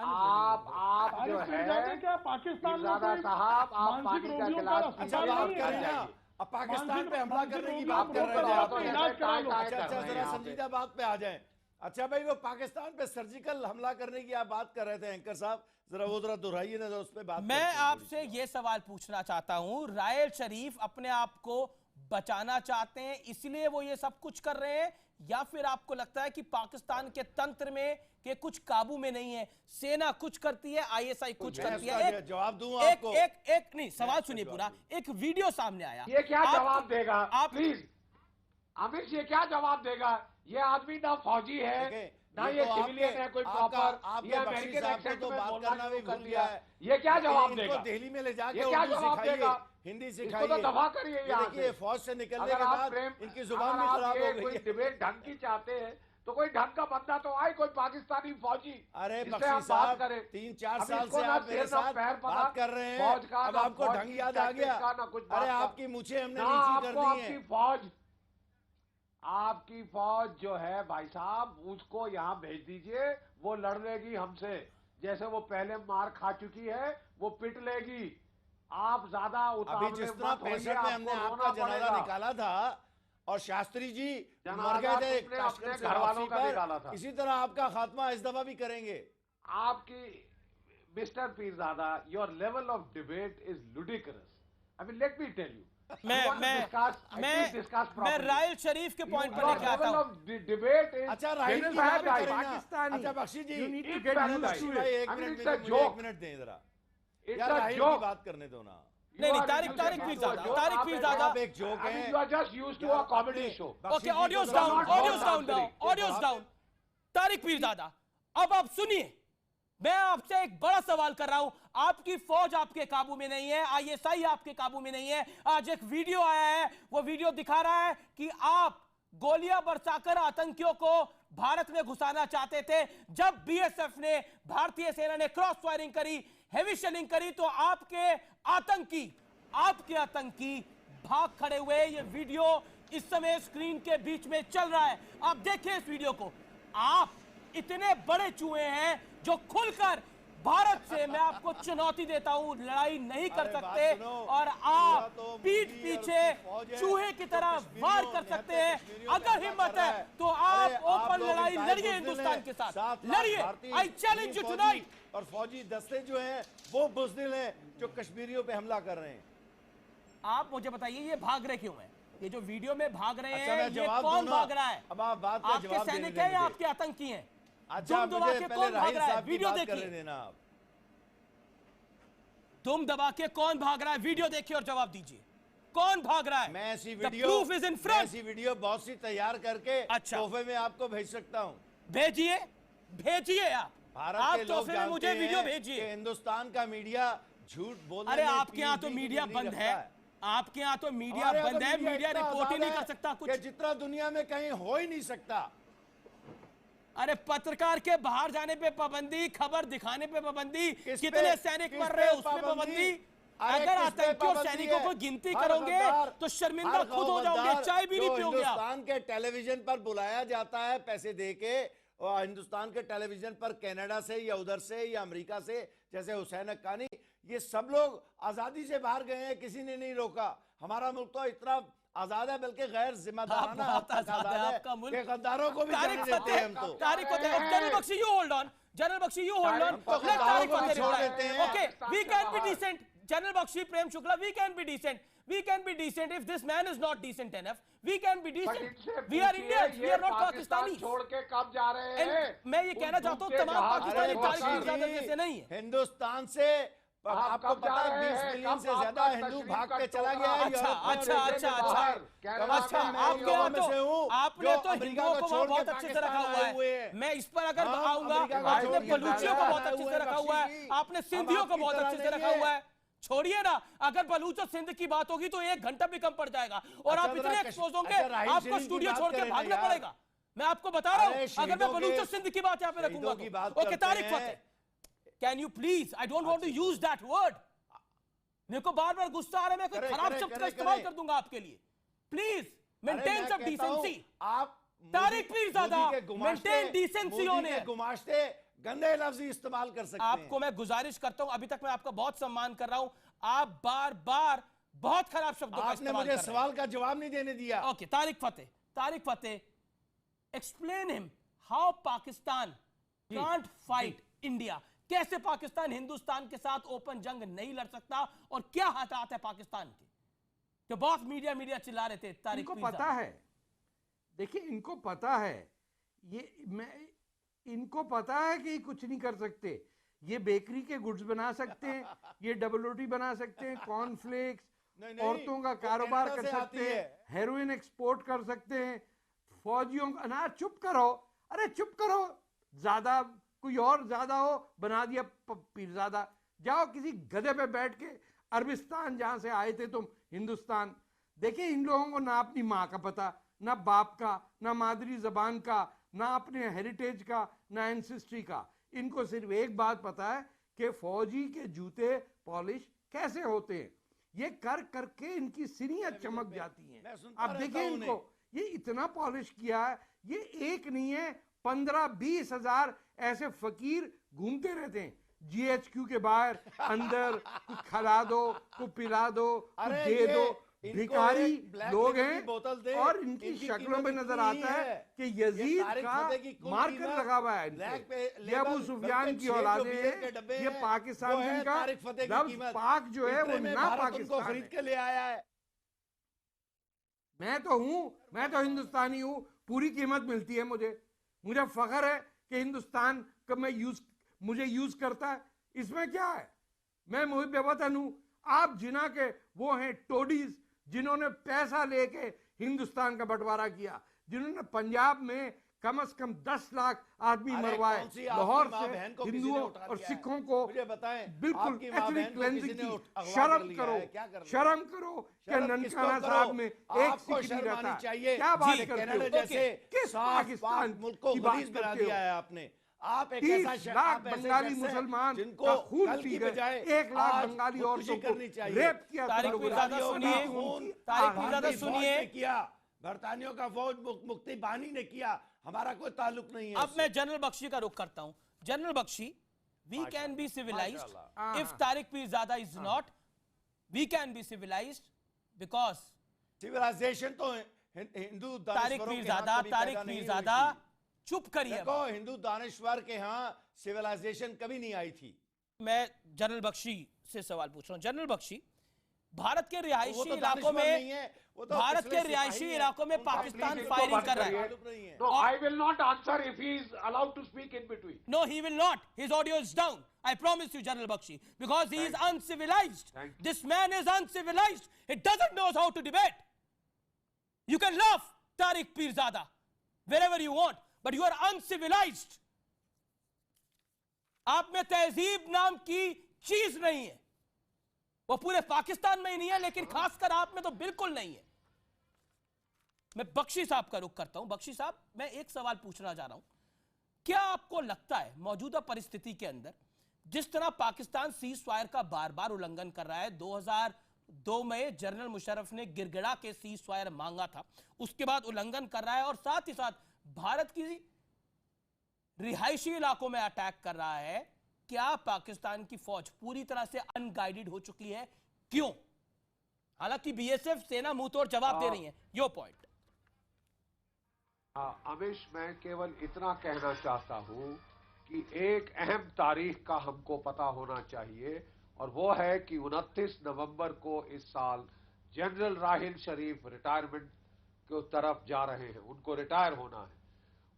आप जो तारिक है पीरजादा क्या पाकिस्तान में पीरजादा कोई साहब, आप मानसिक पानी का रोगियों गिलास का अच्छा अस्पताल बात नहीं करें है? ना, अब पाकिस्तान पे हमला मानसिक करने की रोगियों बात को कर रहे थे रोककर आप। आपका इलाज करा लो। अच्छा अच्छा जरा संजीदा बात पे आ जाएं। अच्छा भाई, वो पाकिस्तान पे सर्जिकल हमला करने की आप बात कर रहे थे एंकर साहब, जरा वो जरा दोहराइए ना, उस पे बात मैं करते हैं आपसे ये सवाल पूछना चाहता हूं, रायल शरीफ अपने आप को बचाना चाहते हैं इसलिए वो ये सब कुछ कर रहे हैं, या फिर आपको लगता है कि पाकिस्तान के तंत्र में के कुछ काबू में नहीं है, सेना कुछ करती है, आईएसआई कुछ मैं करती उसका है? जवाब दूं एक आपको? एक नहीं, सवाल सुनिए पूरा। एक वीडियो सामने आया, ये क्या आप- जवाब देगा? आप प्लीज अमित, ये क्या जवाब देगा? ये आदमी ना फौजी है देखें, ना ये ये तो सिविलियन आपके- है कोई आपका- प्रॉपर। आपके ये बख्शी अमेरिकन साहब को एक्सेंट तो में बात बोलना करना भी शुरू कर भूल दिया गया है। ये क्या जवाब इनको देगा? दिल्ली में ले जाके ये क्या उर्दू जवाब सिखाइए, देगा? हिंदी इसको सिखाइए। तो दफा करिए ये यहाँ देखिए से। फौज से निकलने अगर के आप बाद प्रेम, इनकी जुबान भी अगर खराब आप हो ये गई कोई है। डिबेट ढंग की चाहते हैं तो कोई ढंग का बंदा तो आए, कोई पाकिस्तानी फौजी। अरे जिससे बख्शी हम बात साहब, करें। 3-4 अब साल इसको से ना आप मेरे सिर ना साथ पैर पता, बात कर रहे फौज हैं, का अब ना आपको फौज ढंग की याद आ टैक्टिक्स गया। का ना कुछ बात अरे का। आपकी मुझे हमने ना नीची कर आपको दी है। आपकी फौज जो है भाई साहब, उसको यहाँ भेज दीजिए, वो लड़ लेगी हमसे। जैसे वो पहले मार खा चुकी है, वो पिट लेगी। आप ज्यादा अभी उतावले जिस तरह मत होइए, 65 में हमने आपको आपका रोना जनाजा पड़ेगा। निकाला था और शास्त्री जी मर जनाजा गए थे तुमने ताशकंद अपने से घर वालों वापसी का पर, निकाला था। इसी तरह आपका खात्मा इस दफा भी करेंगे। आपकी mister Pirzada, your level of debate is ludicrous. I mean let me tell you, मैं रायल शरीफ के पॉइंट पर लेके आता हूं। डिबेट इज अच्छा राहिल की बात करें ना। अच्छा Bakshi ji, You need to get used Bakshi to भाई it. एक I mean, मिनट it's a मुझे joke. 1 मिनट दें जरा। It's यार a राहिल की joke. बात करने दो ना। नहीं तारिक पीरजादा, तारिक पीरजादा। आप एक जोक I mean, हैं। you are just used to a comedy show. Okay, audios तो डाउन, not ऑडियोज बहुत डाउन, आंतरिक। Audios down. तारिक पीरजादा, अब आप सुनिए, मैं आपसे एक बड़ा सवाल कर रहा हूं। आपकी फौज आपके काबू में नहीं है, आईएसआई आपके काबू में नहीं है। आज एक वीडियो आया है, वो वीडियो दिखा रहा है कि आप गोलियां बरसाकर आतंकियों को भारत में घुसाना चाहते थे। जब बीएसएफ ने, भारतीय सेना ने क्रॉस फायरिंग करी, हेवी शेलिंग करी, तो आपके आतंकी भाग खड़े हुए। ये वीडियो इस समय स्क्रीन के बीच में चल रहा है, आप देखिए इस वीडियो को। आप इतने बड़े चूहे हैं जो खुलकर भारत से, मैं आपको चुनौती देता हूं, लड़ाई नहीं कर अरे बात सकते, सुनो, और पूरा आप तो पीठ मोदी और पीछे उसकी फौज है, चूहे की तो तरह कश्मीरियों, वार कर निहत्तर सकते हैं। कश्मीरियों अगर पे हिम्मत हमला है कर रहा है। तो अरे आप आप ओपन लोग लड़ाई इतना लड़िए बुज़दिल हिंदुस्तान हैं। के साथ, 7 लाख लड़िए। भारतीय आई चैलेंज यू फौजी टुनाइट। और फौजी दस्ते जो हैं वो बुज़दिल हैं जो कश्मीरियों पे हमला कर रहे हैं। आप मुझे बताइए ये भाग रहे क्यों हैं? ये जो वीडियो में भाग रहे अच्छा, हैं, मैं ये जवाब कौन दूं ना? भाग रहा है? अब आप बात का आपके जवाब देने सैनिक दें है या मुझे। आपके आतंकी हैं? अच्छा दुम दबा मुझे के पहले कौन भाग राहिल रहा है? साहब की वीडियो बात करने देखिए। देना आप। तुम दबा के कौन भाग रहा है? वीडियो देखिए और जवाब दीजिए, कौन भाग रहा है? मैं ऐसी The video proof is in front. मैं ऐसी वीडियो बहुत सी तैयार करके अच्छा। तोहफे में आपको भेज सकता हूं। भेजिए, भेजिए आप भारत के लोग तोहफे में जानते मुझे हैं वीडियो कि भेजिए। हिंदुस्तान का मीडिया झूठ बोलने अरे में आपके यहाँ तो PhD की मीडिया डिग्री बंद रखता है, आपके यहाँ तो मीडिया हमारे यहाँ बंद तो है, मीडिया इतना रिपोर्ट ही आजाद नहीं है कर सकता कि कुछ। जितना दुनिया में कहीं हो ही नहीं सकता। अरे पत्रकार के बाहर जाने पे पाबंदी, खबर दिखाने पे पाबंदी, किस पे- कितने सैनिक किस मर पे रहे हैं उस पे पाबंदी? पाबंदी। अरे अगर किस पे आतंकियों पाबंदी सैनिकों है? को गिनती हर करोगे गद्दार- तो शर्मिंदा हर खुद हो जाओगे, गद्दार चाय भी नहीं जो पियोगे आप। हिंदुस्तान के टेलीविजन पर बुलाया जाता है पैसे देके, और हिंदुस्तान के टेलीविजन पर कनाडा से या उधर से या अमेरिका से, जैसे हुसैन हक्कानी, ये सब लोग आजादी से बाहर गए हैं, किसी ने नहीं रोका। हमारा मुल्क तो इतना आजाद है, बल्कि गैर जिम्मेदाराना बहुत हद तक आजाद है आजाद आपका है मुल्क। कि गद्दारों को भी तारिक जाने देते हैं हम फतेह, तो। Tariq Fatah, general Bakhshi you hold on, general Bakhshi you hold on, तो लेट गद्दारों तारिक को भी फतेह छोड़ reply. देते हैं। Okay, we can be decent. General Bakshi, Prem Shukla, we can be decent. We can be decent. If this man is not decent enough, we can be but decent. इनसे We are पूछिए, Indians. We ये are not Pakistan Pakistanis. छोड़ के कब जा रहे And हैं? मैं ये कहना चाहता हूँ, तमाम पाकिस्तानी अरे तारिक बख्शी पीरजादा जी, जैसे नहीं है। हिंदुस्तान से आपको कब पता जा है रहे 20 हैं? मिलियन कब से आपका ज्यादा हिंदू तशरीफ भाग का के चला टोकरा? गया है अच्छा, यूरोप में और अच्छा, अमेरिका अच्छा, के अच्छा। बाहर। कनाडा अच्छा, में, आपके यहाँ में से तो हूँ, आपने जो तो अमेरिका हिंदुओं को को छोड़ बहुत के अच्छे से रखा पाकिस्तान हुआ आए हुए है। हैं। मैं इस पर अगर हम आऊंगा, अमेरिका को आपने छोड़ के बलूचियों को बहुत आए अच्छे हुए से हैं, रखा हुआ बख्शी है, जी। आपने हम सिंधियों को आपकी बहुत तरह अच्छे से नहीं रखा है। हुआ है। छोड़िए ना, अगर बलूच और सिंध की बात होगी तो 1 घंटा भी कम पड़ जाएगा और अच्छा, आप इतने जरा एक्सपोज होंगे, अच्छा, राहील आपको शरीफ की स्टूडियो बात छोड़ के करें ना भागना यार। पड़ेगा। मैं आपको बता रहा हूँ, अरे अगर मैं शहीदों बलूच के- और सिंध की बात यहाँ पे रखूंगा शहीदों की बात ओके, करते तारिक हैं। Fatah, can you please, I don't want to use that word, मेरे को बार बार गुस्सा आ रहा है, मैं कोई करे, खराब करे, शब्द का करे, इस्तेमाल करे। कर दूंगा आपके लिए। प्लीज अरे मेंटेन मैं सम कहता हूं, डिसेंसी। आप तारिक मोदी- पीरजादा, मोदी के गुमाश्ते- maintain decency मोदी on के air। गुमाश्ते गंदे लफ्ज इस्तेमाल कर सकते हैं। आपको मैं गुजारिश करता हूं, अभी तक मैं आपका बहुत सम्मान कर रहा हूं, आप बार बार बहुत खराब शब्दों का आपने इस्तेमाल मुझे कर रहे हैं। सवाल का जवाब नहीं देने दिया। Okay, Tariq Fateh, explain him how Pakistan can't fight India. कैसे पाकिस्तान हिंदुस्तान के साथ ओपन जंग नहीं लड़ सकता और क्या हालात है पाकिस्तान के? तो बहुत मीडिया चिल्ला रहे थे तारिक इनको पीरजादा। पता है, देखिए इनको पता है, इनको पता है कि कुछ नहीं कर सकते। ये बेकरी के गुड्स बना सकते हैं, ये डबल रोटी बना सकते हैं, कॉर्नफ्लेक्स, नहीं, नहीं, औरतों का वो कारोबार कनाडा कर से सकते आती हैं, है। हेरोइन एक्सपोर्ट कर सकते हैं, फौजियों का अनाज। चुप करो, अरे चुप करो, ज्यादा कोई और ज्यादा हो बना दिया पीरजादा। जाओ किसी गधे पे बैठ के अरबिस्तान, जहां से आए थे तुम, हिंदुस्तान। देखिए इन लोगों को ना अपनी माँ का पता, ना बाप का, ना मादरी जबान का, ना अपने हेरिटेज का, ना एंसेस्ट्री का। इनको सिर्फ एक बात पता है कि फौजी के जूते पॉलिश कैसे होते हैं। ये कर करके इनकी सिरियां चमक जाती हैं। मैं सुनता आप रहता देखिए हूं इनको, ये इतना पॉलिश किया है, ये एक नहीं है 15-20 हजार ऐसे फकीर घूमते रहते हैं GHQ के बाहर, अंदर कुछ खिला दो, कुछ पिला दो, कुछ अरे दे ये दो। इनको भिखारी एक ब्लैक लोग लेबल की हैं बोतल दे, और इनकी इनकी शक्लों में कीमत नजर इतनी आता है है। कि ये यजीद तारिक का फतेह की कुल मार्कर कीमत लगा हुआ है ब्लैक पे इनके। ये अबू लेबल, सुफियान बल्कि की छह जो औलादे बियर के हैं, डब्बे ये हैं, पाकिस्तान वो है जिनका तारिक फतेह की लफ्ज कीमत। पाक जो है वो इतने में ना भारत उनको पाकिस्तान खरीद है। के ले आया है। मैं तो हिंदुस्तानी हूँ, पूरी कीमत मिलती है मुझे फख्र है कि हिंदुस्तान का मुझे यूज करता है। इसमें क्या है, मैं मुहिब वतन हूँ। आप जिना के वो हैं टोडीज जिन्होंने पैसा लेके हिंदुस्तान का बंटवारा किया, जिन्होंने पंजाब में कम से कम 10 लाख आदमी अरे मरवाए, कौन सी लाहौर आपकी माँ से बहन को किसी ने हिंदुओं उठा और लिया है? सिखों को मुझे बताएं, बिल्कुल आपकी माँ एथनिक बहन को क्लेंजिंग किसी ने की। अगवा कर शर्म लिया करो, है, क्या कर लिया? शर्म करो कि शर्म किसको ननकाना करो? साहब में एक आपको सिख नहीं शर्म आनी रहता। चाहिए। क्या बात जी, करते कनाडा हो? जैसे किस साफ पाकिस्तान पाक मुल्क को की बात गलीज बना करते हो? दिया है आपने। आप एक 30 ऐसा लाख आप ऐसे बंगाली शख्स हैं मुसलमान जिनको का खून कल पी की गए, बजाय 1 लाख आज बंगाली खुदकुशी औरतों को करनी चाहिए। रेप किया तुम तारिक लोगों ने। पीरजादा सुनिए, तारिक पीरजादा सुनिए। किया बरतानियों का फौज मुक्ति बानी ने किया, हमारा कोई ताल्लुक नहीं है। अब मैं जनरल बख्शी का रुख करता हूं। General Bakshi, we can be civilised if Tariq Pirzada is not, we can be civilised because civilisation तो हिंदू तारिक पीरजादा चुप करिए। देखो, हिंदू दानिश्वर के यहाँ सिविलाइजेशन कभी नहीं आई थी। मैं जनरल बख्शी से सवाल पूछ रहा हूं। जनरल बख्शी, भारत के रिहायशी वो तो इलाकों दानिश्वर नहीं में, है, वो तो भारत पिछले के सिपाही रिहायशी हैं। इलाकों में उनका पाकिस्तान प्लीज फायरिंग इनको कर रहा बंद है। ताल्लुक नहीं है। No, I will not answer if he is allowed to speak in between. No, he will not. His audio is down. I promise you, General Bakshi, because he is uncivilized. Thank you. This man is uncivilized. He doesn't know how to debate. You can laugh, Tariq Pirzada, wherever you want, but you are uncivilized. आप में तहजीब नाम की चीज नहीं है। वो पूरे पाकिस्तान में ही नहीं है, लेकिन खासकर आप में तो बिल्कुल नहीं है। मैं बख्शी साहब का रुख करता हूं। बख्शी साहब, मैं एक सवाल पूछना चाह रहा हूं, क्या आपको लगता है मौजूदा परिस्थिति के अंदर जिस तरह पाकिस्तान सीज फायर का बार बार उल्लंघन कर रहा है, 2002 में जनरल मुशर्रफ ने गिरगिड़ा के सीज फायर मांगा था, उसके बाद उल्लंघन कर रहा है और साथ ही साथ भारत की रिहायशी इलाकों में अटैक कर रहा है, क्या पाकिस्तान की फौज पूरी तरह से अनगाइडेड हो चुकी है? क्यों? हालांकि बीएसएफ सेना मुंह तोड़ जवाब दे रही है। यो पॉइंट। अमिश, मैं केवल इतना कहना चाहता हूं कि एक अहम तारीख का हमको पता होना चाहिए, और वो है कि 29 नवंबर को इस साल जनरल राहिल शरीफ रिटायरमेंट की तरफ जा रहे हैं, उनको रिटायर होना है।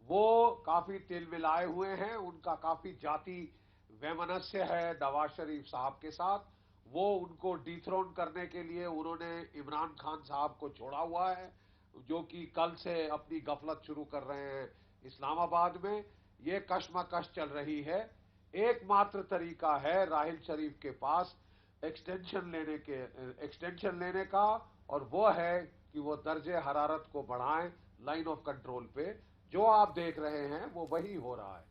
वो काफी तिलमिलाए हुए हैं, उनका काफी जाति वैमनस्य है नवाज शरीफ साहब के साथ। वो उनको डिथ्रोन करने के लिए उन्होंने इमरान खान साहब को छोड़ा हुआ है, जो कि कल से अपनी गफलत शुरू कर रहे हैं इस्लामाबाद में। ये कशमकश चल रही है। एकमात्र तरीका है राहिल शरीफ के पास एक्सटेंशन लेने का, और वो है कि वो दर्जे हरारत को बढ़ाएं लाइन ऑफ कंट्रोल पे। जो आप देख रहे हैं वो वही हो रहा है,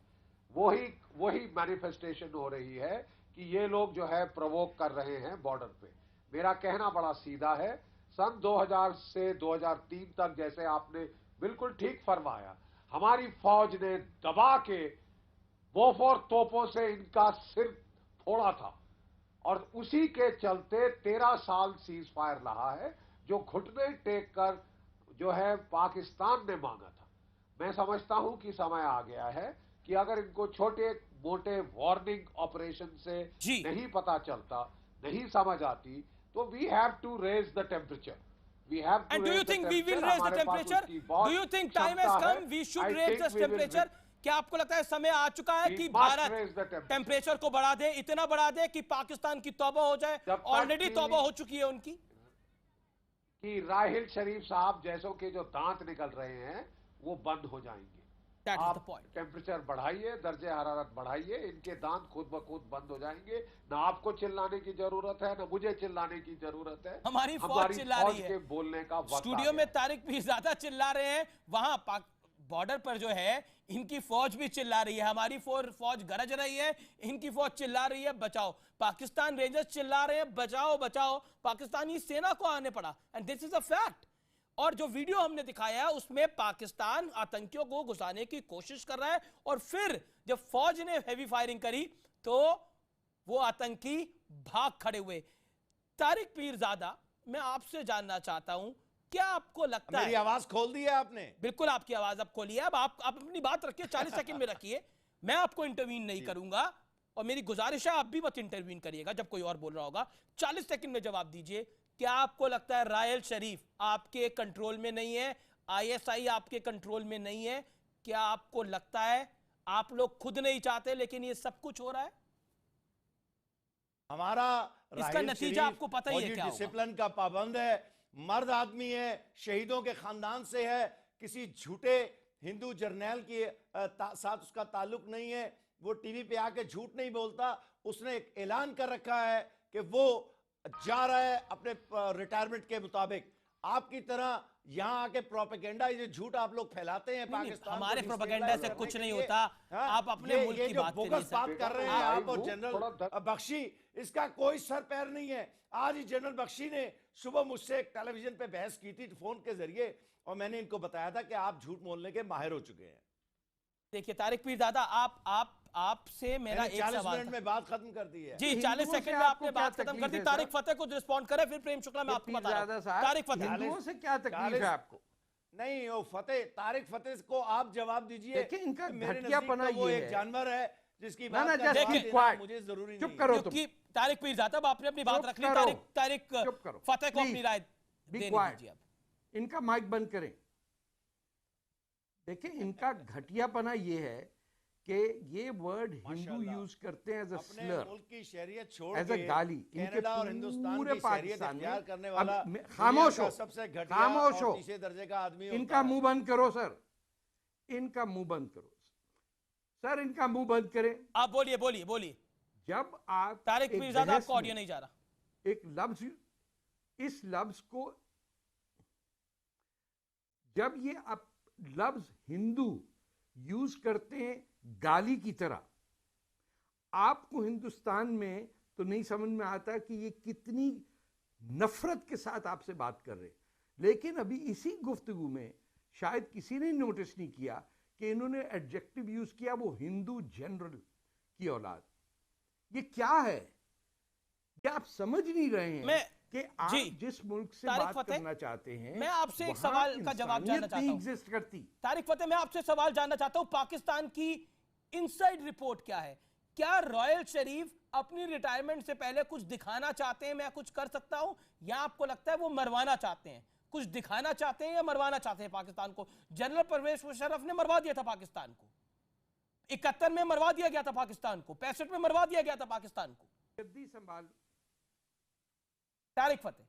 वही मैनिफेस्टेशन हो रही है कि ये लोग जो है प्रवोक कर रहे हैं बॉर्डर पे। मेरा कहना बड़ा सीधा है, सन 2000 से 2003 तक, जैसे आपने बिल्कुल ठीक फरमाया, हमारी फौज ने दबा के बोफोर तोपों से इनका सिर फोड़ा था, और उसी के चलते 13 साल सीज फायर रहा है, जो घुटने टेक कर जो है पाकिस्तान ने मांगा था। मैं समझता हूं कि समय आ गया है कि अगर इनको छोटे मोटे वार्निंग ऑपरेशन से नहीं पता चलता, नहीं समझ आती, तो we have to raise the temperature. And do you think we will raise the temperature? Do you think time has come we should raise the temperature? क्या आपको लगता है समय आ चुका है कि भारत टेम्परेचर को बढ़ा दे, इतना बढ़ा दे कि पाकिस्तान की तौबा हो जाए? ऑलरेडी तौबा हो चुकी है उनकी। कि राहिल शरीफ साहब जैसों के जो दांत निकल रहे हैं वो बंद हो जाएंगे। आप टेम्परेचर बढ़ाइए, दर्जे हरारत बढ़ाइए, इनके दांत खुद ब खुद बंद हो जाएंगे। ना आपको चिल्लाने की जरूरत है, ना मुझे चिल्लाने की जरूरत है। हमारी फौज चिल्ला रही है। बोलने का वक्त स्टूडियो में तारिक भी ज्यादा चिल्ला रहे हैं, वहां बॉर्डर पर जो है इनकी फौज भी चिल्ला रही है। हमारी फौज गरज रही है, इनकी फौज चिल्ला रही है बचाओ। पाकिस्तान रेंजर्स चिल्ला रहे हैं बचाओ बचाओ। पाकिस्तानी सेना को आने पड़ा, and this is a fact. और जो वीडियो हमने दिखाया है उसमें पाकिस्तान आतंकियों को घुसाने की कोशिश कर रहा है, और फिर जब फौज ने हैवी फायरिंग करी तो वो आतंकी भाग खड़े हुए। तारिक पीरजादा, मैं आपसे जानना चाहता हूं, क्या आपको लगता है? मेरी आवाज खोल दी है आपने? बिल्कुल, आपकी आवाज अब खोली है। अब आप अपनी बात रखिए, 40 सेकंड में रखिए। मैं आपको इंटरवीन नहीं करूंगा, और मेरी गुजारिश है आप भी मत इंटरवीन करिएगा जब कोई और बोल रहा होगा। 40 सेकंड में जवाब दीजिए। क्या आपको लगता है राहिल शरीफ आपके कंट्रोल में नहीं है, आईएसआई आपके कंट्रोल में नहीं है? क्या आपको लगता है आप लोग खुद नहीं चाहते लेकिन ये सब कुछ हो रहा है? हमारा इसका नतीजा आपको पता ही है क्या होगा। डिसिप्लिन का पाबंद है, मर्द आदमी है, शहीदों के खानदान से है, किसी झूठे हिंदू जर्नैल के साथ उसका ताल्लुक नहीं है। वो टीवी पे आके झूठ नहीं बोलता। उसने एक ऐलान कर रखा है कि वो जा रहा है अपने रिटायरमेंट के मुताबिक। आपकी तरह यहां आके प्रोपेगेंडा, ये झूठ आप लोग फैलाते हैं पाकिस्तान। हमारे प्रोपेगेंडा से कुछ नहीं होता। आप अपने मुल्क की बात कर रहे हैं आप और जनरल बख्शी, इसका कोई सर पैर नहीं है। आज ही जनरल बख्शी ने सुबह मुझसे एक टेलीविजन पे बहस की थी फोन के जरिए, और मैंने इनको बताया था कि आप झूठ बोलने के माहिर हो चुके हैं। देखिए तारिक पीरजादा, आपसे मेरा एक 40 मिनट में बात खत्म कर दी है। जी, 40 सेकंड में आपने बात खत्म कर दी। तारिक फतेह को रिस्पॉन्ड करें, फिर प्रेम शुक्ला में आपको बता रहा हूं। तारिक फतेह, हिंदुओं से क्या तकलीफ है आपको? नहीं, वो तारिक फतेह को आप जवाब दीजिए। देखिए, इनका घटियापना ये है, एक जानवर है जिसकी बात मुझे जरूरी चुप करो तुम। तारिक पीरजादा, आपने अपनी बात रख ली। तारिक फतेह को अपनी राय देने दीजिए। अब इनका माइक बंद करें। देखिए, इनका घटियापना ये है कि ये वर्ड हिंदू यूज करते हैं एज अ स्लर, मुल्क की शरीयत छोड़ एज अ गाली। इनके और हिंदुस्तान पूरे की पाकिस्तान शरीयत करने वाला खामोश हो, सबसे घटिया खामोश और हो, तीसरे दर्जे का आदमी। इनका मुंह बंद करो सर, इनका मुंह बंद करो सर, इनका मुंह बंद करें। आप बोलिए बोलिए बोलिए। जब आप तारिक पीरजादा, आपको ऑडियो नहीं जा रहा। एक लफ्ज, इस लफ्ज को जब ये आप लफ्ज हिंदू यूज करते हैं गाली की तरह, आपको हिंदुस्तान में तो नहीं समझ में आता कि ये कितनी नफरत के साथ आपसे बात कर रहे हैं। लेकिन अभी इसी गुफ्तगू में शायद किसी ने नोटिस नहीं किया कि इन्होंने एडजेक्टिव यूज किया, वो हिंदू जनरल की औलाद। ये क्या है? ये आप समझ नहीं रहे हैं कि आप जिस मुल्क से बात करना चाहते हैं, मैं आपसे एक सवाल का जवाब जानना चाहता हूं। एग्जिस्ट करती। तारिक फतेह, मैं आपसे सवाल जानना चाहता हूं, पाकिस्तान की इनसाइड रिपोर्ट क्या है? क्या रॉयल शरीफ अपनी रिटायरमेंट से पहले कुछ दिखाना चाहते हैं, मैं कुछ कर सकता हूं, या आपको लगता है वो मरवाना चाहते हैं? कुछ दिखाना चाहते हैं या मरवाना चाहते हैं पाकिस्तान को? जनरल परवेज मुशर्रफ ने मरवा दिया था पाकिस्तान को, 71 में मरवा दिया गया था पाकिस्तान को, 65 में मरवा दिया गया था पाकिस्तान को। गद्दी संभाल तारिक फतेह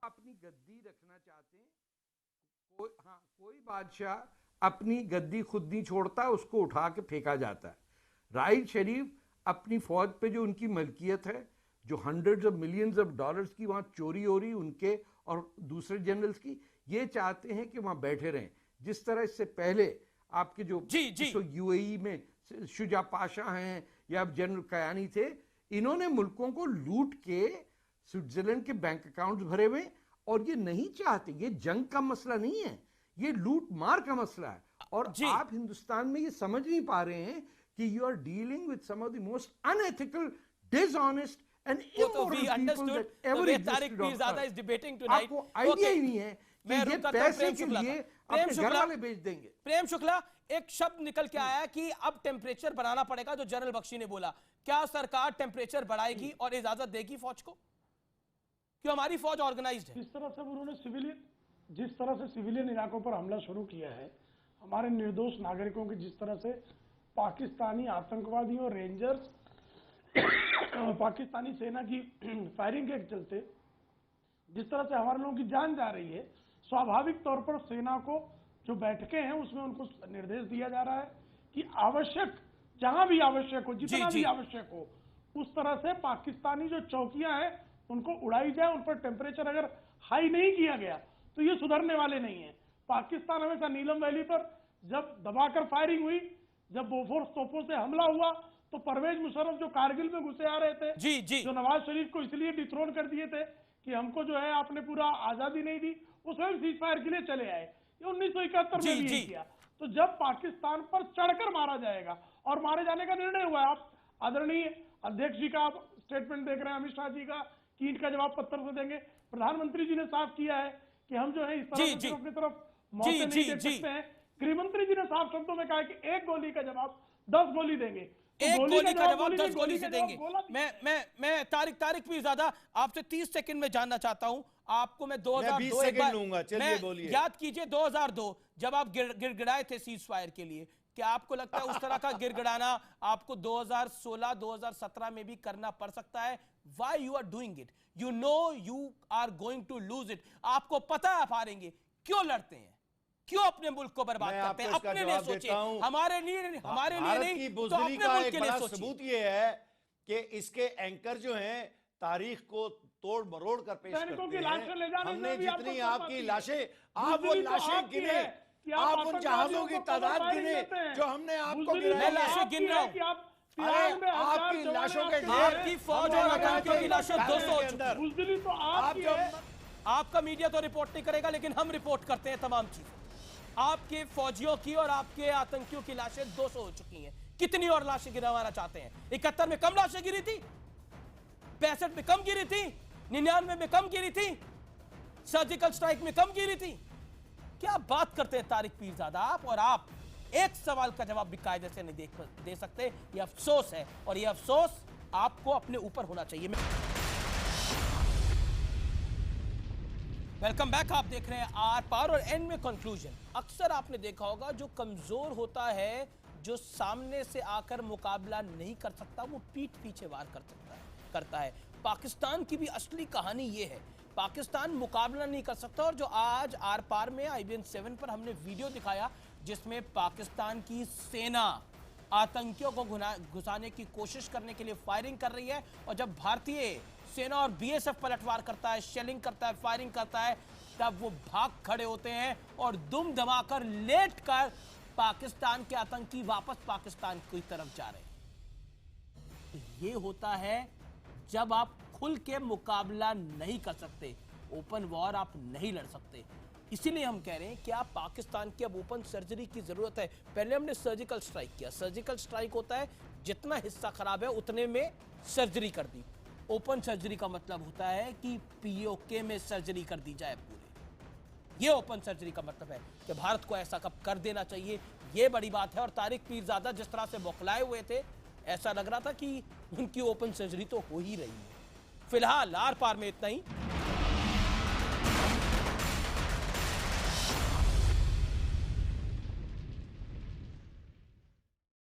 अपनी गद्दी रखना चाहते हैं। कोई बादशाह अपनी गद्दी खुद नहीं छोड़ता, उसको उठा के फेंका जाता है। राइल शरीफ अपनी फौज पे जो उनकी मलकियत है, जो hundreds of millions of dollars की वहाँ चोरी हो रही उनके और दूसरे जनरल्स की, ये चाहते हैं कि वहाँ बैठे रहें। जिस तरह इससे पहले आपके जो यूएई में शुजा पाशा हैं या जनरल कयानी थे, इन्होंने मुल्कों को लूट के स्विट्जरलैंड के बैंक अकाउंट्स भरे हुए, और ये नहीं चाहते। ये जंग का मसला नहीं है, ये लूट मार का मसला है। और आप हिंदुस्तान में ये समझ नहीं पा रहे हैं कि you are dealing with some of the most unethical, dishonest and immoral people that ever existed on earth. आपको आइडिया ही नहीं है कि ये पैसे के लिए अपने घर वाले बेच देंगे। प्रेम शुक्ला, एक शब्द निकल के आया कि अब टेम्परेचर बढ़ाना पड़ेगा, जो जनरल बख्शी ने बोला। क्या सरकार टेम्परेचर बढ़ाएगी और इजाजत देगी फौज को? क्यों हमारी फौज ऑर्गेनाइज्ड है? जिस तरह से उन्होंने सिविलियन इलाकों पर हमला शुरू किया है, हमारे निर्दोष नागरिकों की जिस तरह से पाकिस्तानी आतंकवादियों, रेंजर्स, पाकिस्तानी सेना की फायरिंग के चलते जिस तरह से हमारे लोगों की जान जा रही है, स्वाभाविक तौर पर सेना को जो बैठकें हैं उसमें उनको निर्देश दिया जा रहा है कि आवश्यक, जहां भी आवश्यक हो, जितना भी आवश्यक हो, उस तरह से पाकिस्तानी जो चौकियां हैं उनको उड़ाई जाए। उन पर टेम्परेचर अगर हाई नहीं किया गया तो ये सुधरने वाले नहीं है। पाकिस्तान हमेशा नीलम वैली पर जब दबाकर फायरिंग हुई, जब बोफोर्स तोपों से हमला हुआ, तो परवेज मुशर्रफ जो कारगिल में घुसे आ रहे थे, जो नवाज शरीफ को इसलिए डिथ्रोन कर दिए थे कि हमको जो है आपने पूरा आजादी नहीं दी, वो स्वयं सीज फायर के लिए चले आए। ये 1971 में भी किया। तो जब पाकिस्तान पर चढ़कर मारा जाएगा, और मारे जाने का निर्णय हुआ है, आप आदरणीय अध्यक्ष जी का स्टेटमेंट देख रहे हैं, अमित शाह जी का, कि इनका जवाब पत्थर से देंगे। प्रधानमंत्री जी ने साफ किया है कि हम जो है इस तरह से अपनी तरफ मौके नहीं दे सकते हैं। गृहमंत्री जी ने साफ शब्दों में कहा है कि एक गोली का जवाब 10 गोली देंगे। एक गोली का जवाब 10 गोली से देंगे। मैं तारिक पीरजादा आपसे 30 सेकंड में जानना चाहता हूं। आपको मैं 2002 एक बार याद कीजिए, 2002 जब आप गिड़गिड़ाए थे सीज फायर के लिए, क्या आपको लगता है उस तरह का गिड़गिड़ाना आपको 2016, 2017 में भी करना पड़ सकता है? Why you are doing it? You know you are going to lose it. आपको पता है आप हारेंगे, क्यों लड़ते हैं? क्यों अपने मुल्क को बर्बाद करते हैं? अपने लिए सोचिए, हमारे लिए नहीं, तो अपने मुल्क के लिए सोचिए। सबूत ये है कि इसके एंकर जो हैं तारीख को तोड़ मरोड़ कर पेश करते हैं। हमने जितनी आपकी लाशें, आप वो लाशें गिने, आप उन जहाजों की तादाद गिने जो हमने आपको मैं लाशें गिन रहा हूं। आपकी लाशों के आपकी फौज और आतंकियों की लाशें 200 हो चुकी है। आपका मीडिया तो रिपोर्ट नहीं करेगा, लेकिन हम रिपोर्ट करते हैं तमाम चीजें। आपके फौजियों की और आपके आतंकियों की लाशें 200 हो चुकी हैं। कितनी और लाशें गिरवाना चाहते हैं? 71 में कम लाशें गिरी थी, 65 में कम गिरी थी, 99 में कम गिरी थी, सर्जिकल स्ट्राइक में कम गिरी थी। क्या बात करते हैं तारिक पीरजादा आप? और आप एक सवाल का जवाब भी कायदे से नहीं दे सकते। ये अफसोस है, और ये अफसोस आपको अपने ऊपर होना चाहिए। वेलकम बैक, आप देख रहे हैं आर पार, और एंड में कंक्लूजन। अक्सर आपने देखा होगा, जो कमजोर होता है, जो सामने से आकर मुकाबला नहीं कर सकता, वो पीठ पीछे वार करता है। पाकिस्तान की भी असली कहानी ये है, पाकिस्तान मुकाबला नहीं कर सकता। और जो आज आर पार में IBN 7 पर हमने वीडियो दिखाया, जिसमें पाकिस्तान की सेना आतंकियों को घुसाने की कोशिश करने के लिए फायरिंग कर रही है, और जब भारतीय सेना और बीएसएफ पलटवार करता है, शेलिंग करता है, फायरिंग करता है, तब वो भाग खड़े होते हैं और दुम दमाकर लेट कर पाकिस्तान के आतंकी वापस पाकिस्तान की तरफ जा रहे हैं। तो ये होता है जब आप खुल के मुकाबला नहीं कर सकते, ओपन वॉर आप नहीं लड़ सकते। इसीलिए हम कह रहे हैं कि आप पाकिस्तान की अब ओपन सर्जरी की जरूरत है। पहले हमने सर्जिकल स्ट्राइक किया। सर्जिकल स्ट्राइक होता है जितना हिस्सा खराब है उतने में सर्जरी कर दी। ओपन सर्जरी का मतलब होता है कि पीओके में सर्जरी कर दी जाए पूरे। ये ओपन सर्जरी का मतलब है कि भारत को ऐसा कब कर देना चाहिए, ये बड़ी बात है। और तारिक पीरजादा जिस तरह से बौखलाए हुए थे, ऐसा लग रहा था कि उनकी ओपन सर्जरी तो हो ही रही है। फिलहाल आर पार में इतना ही।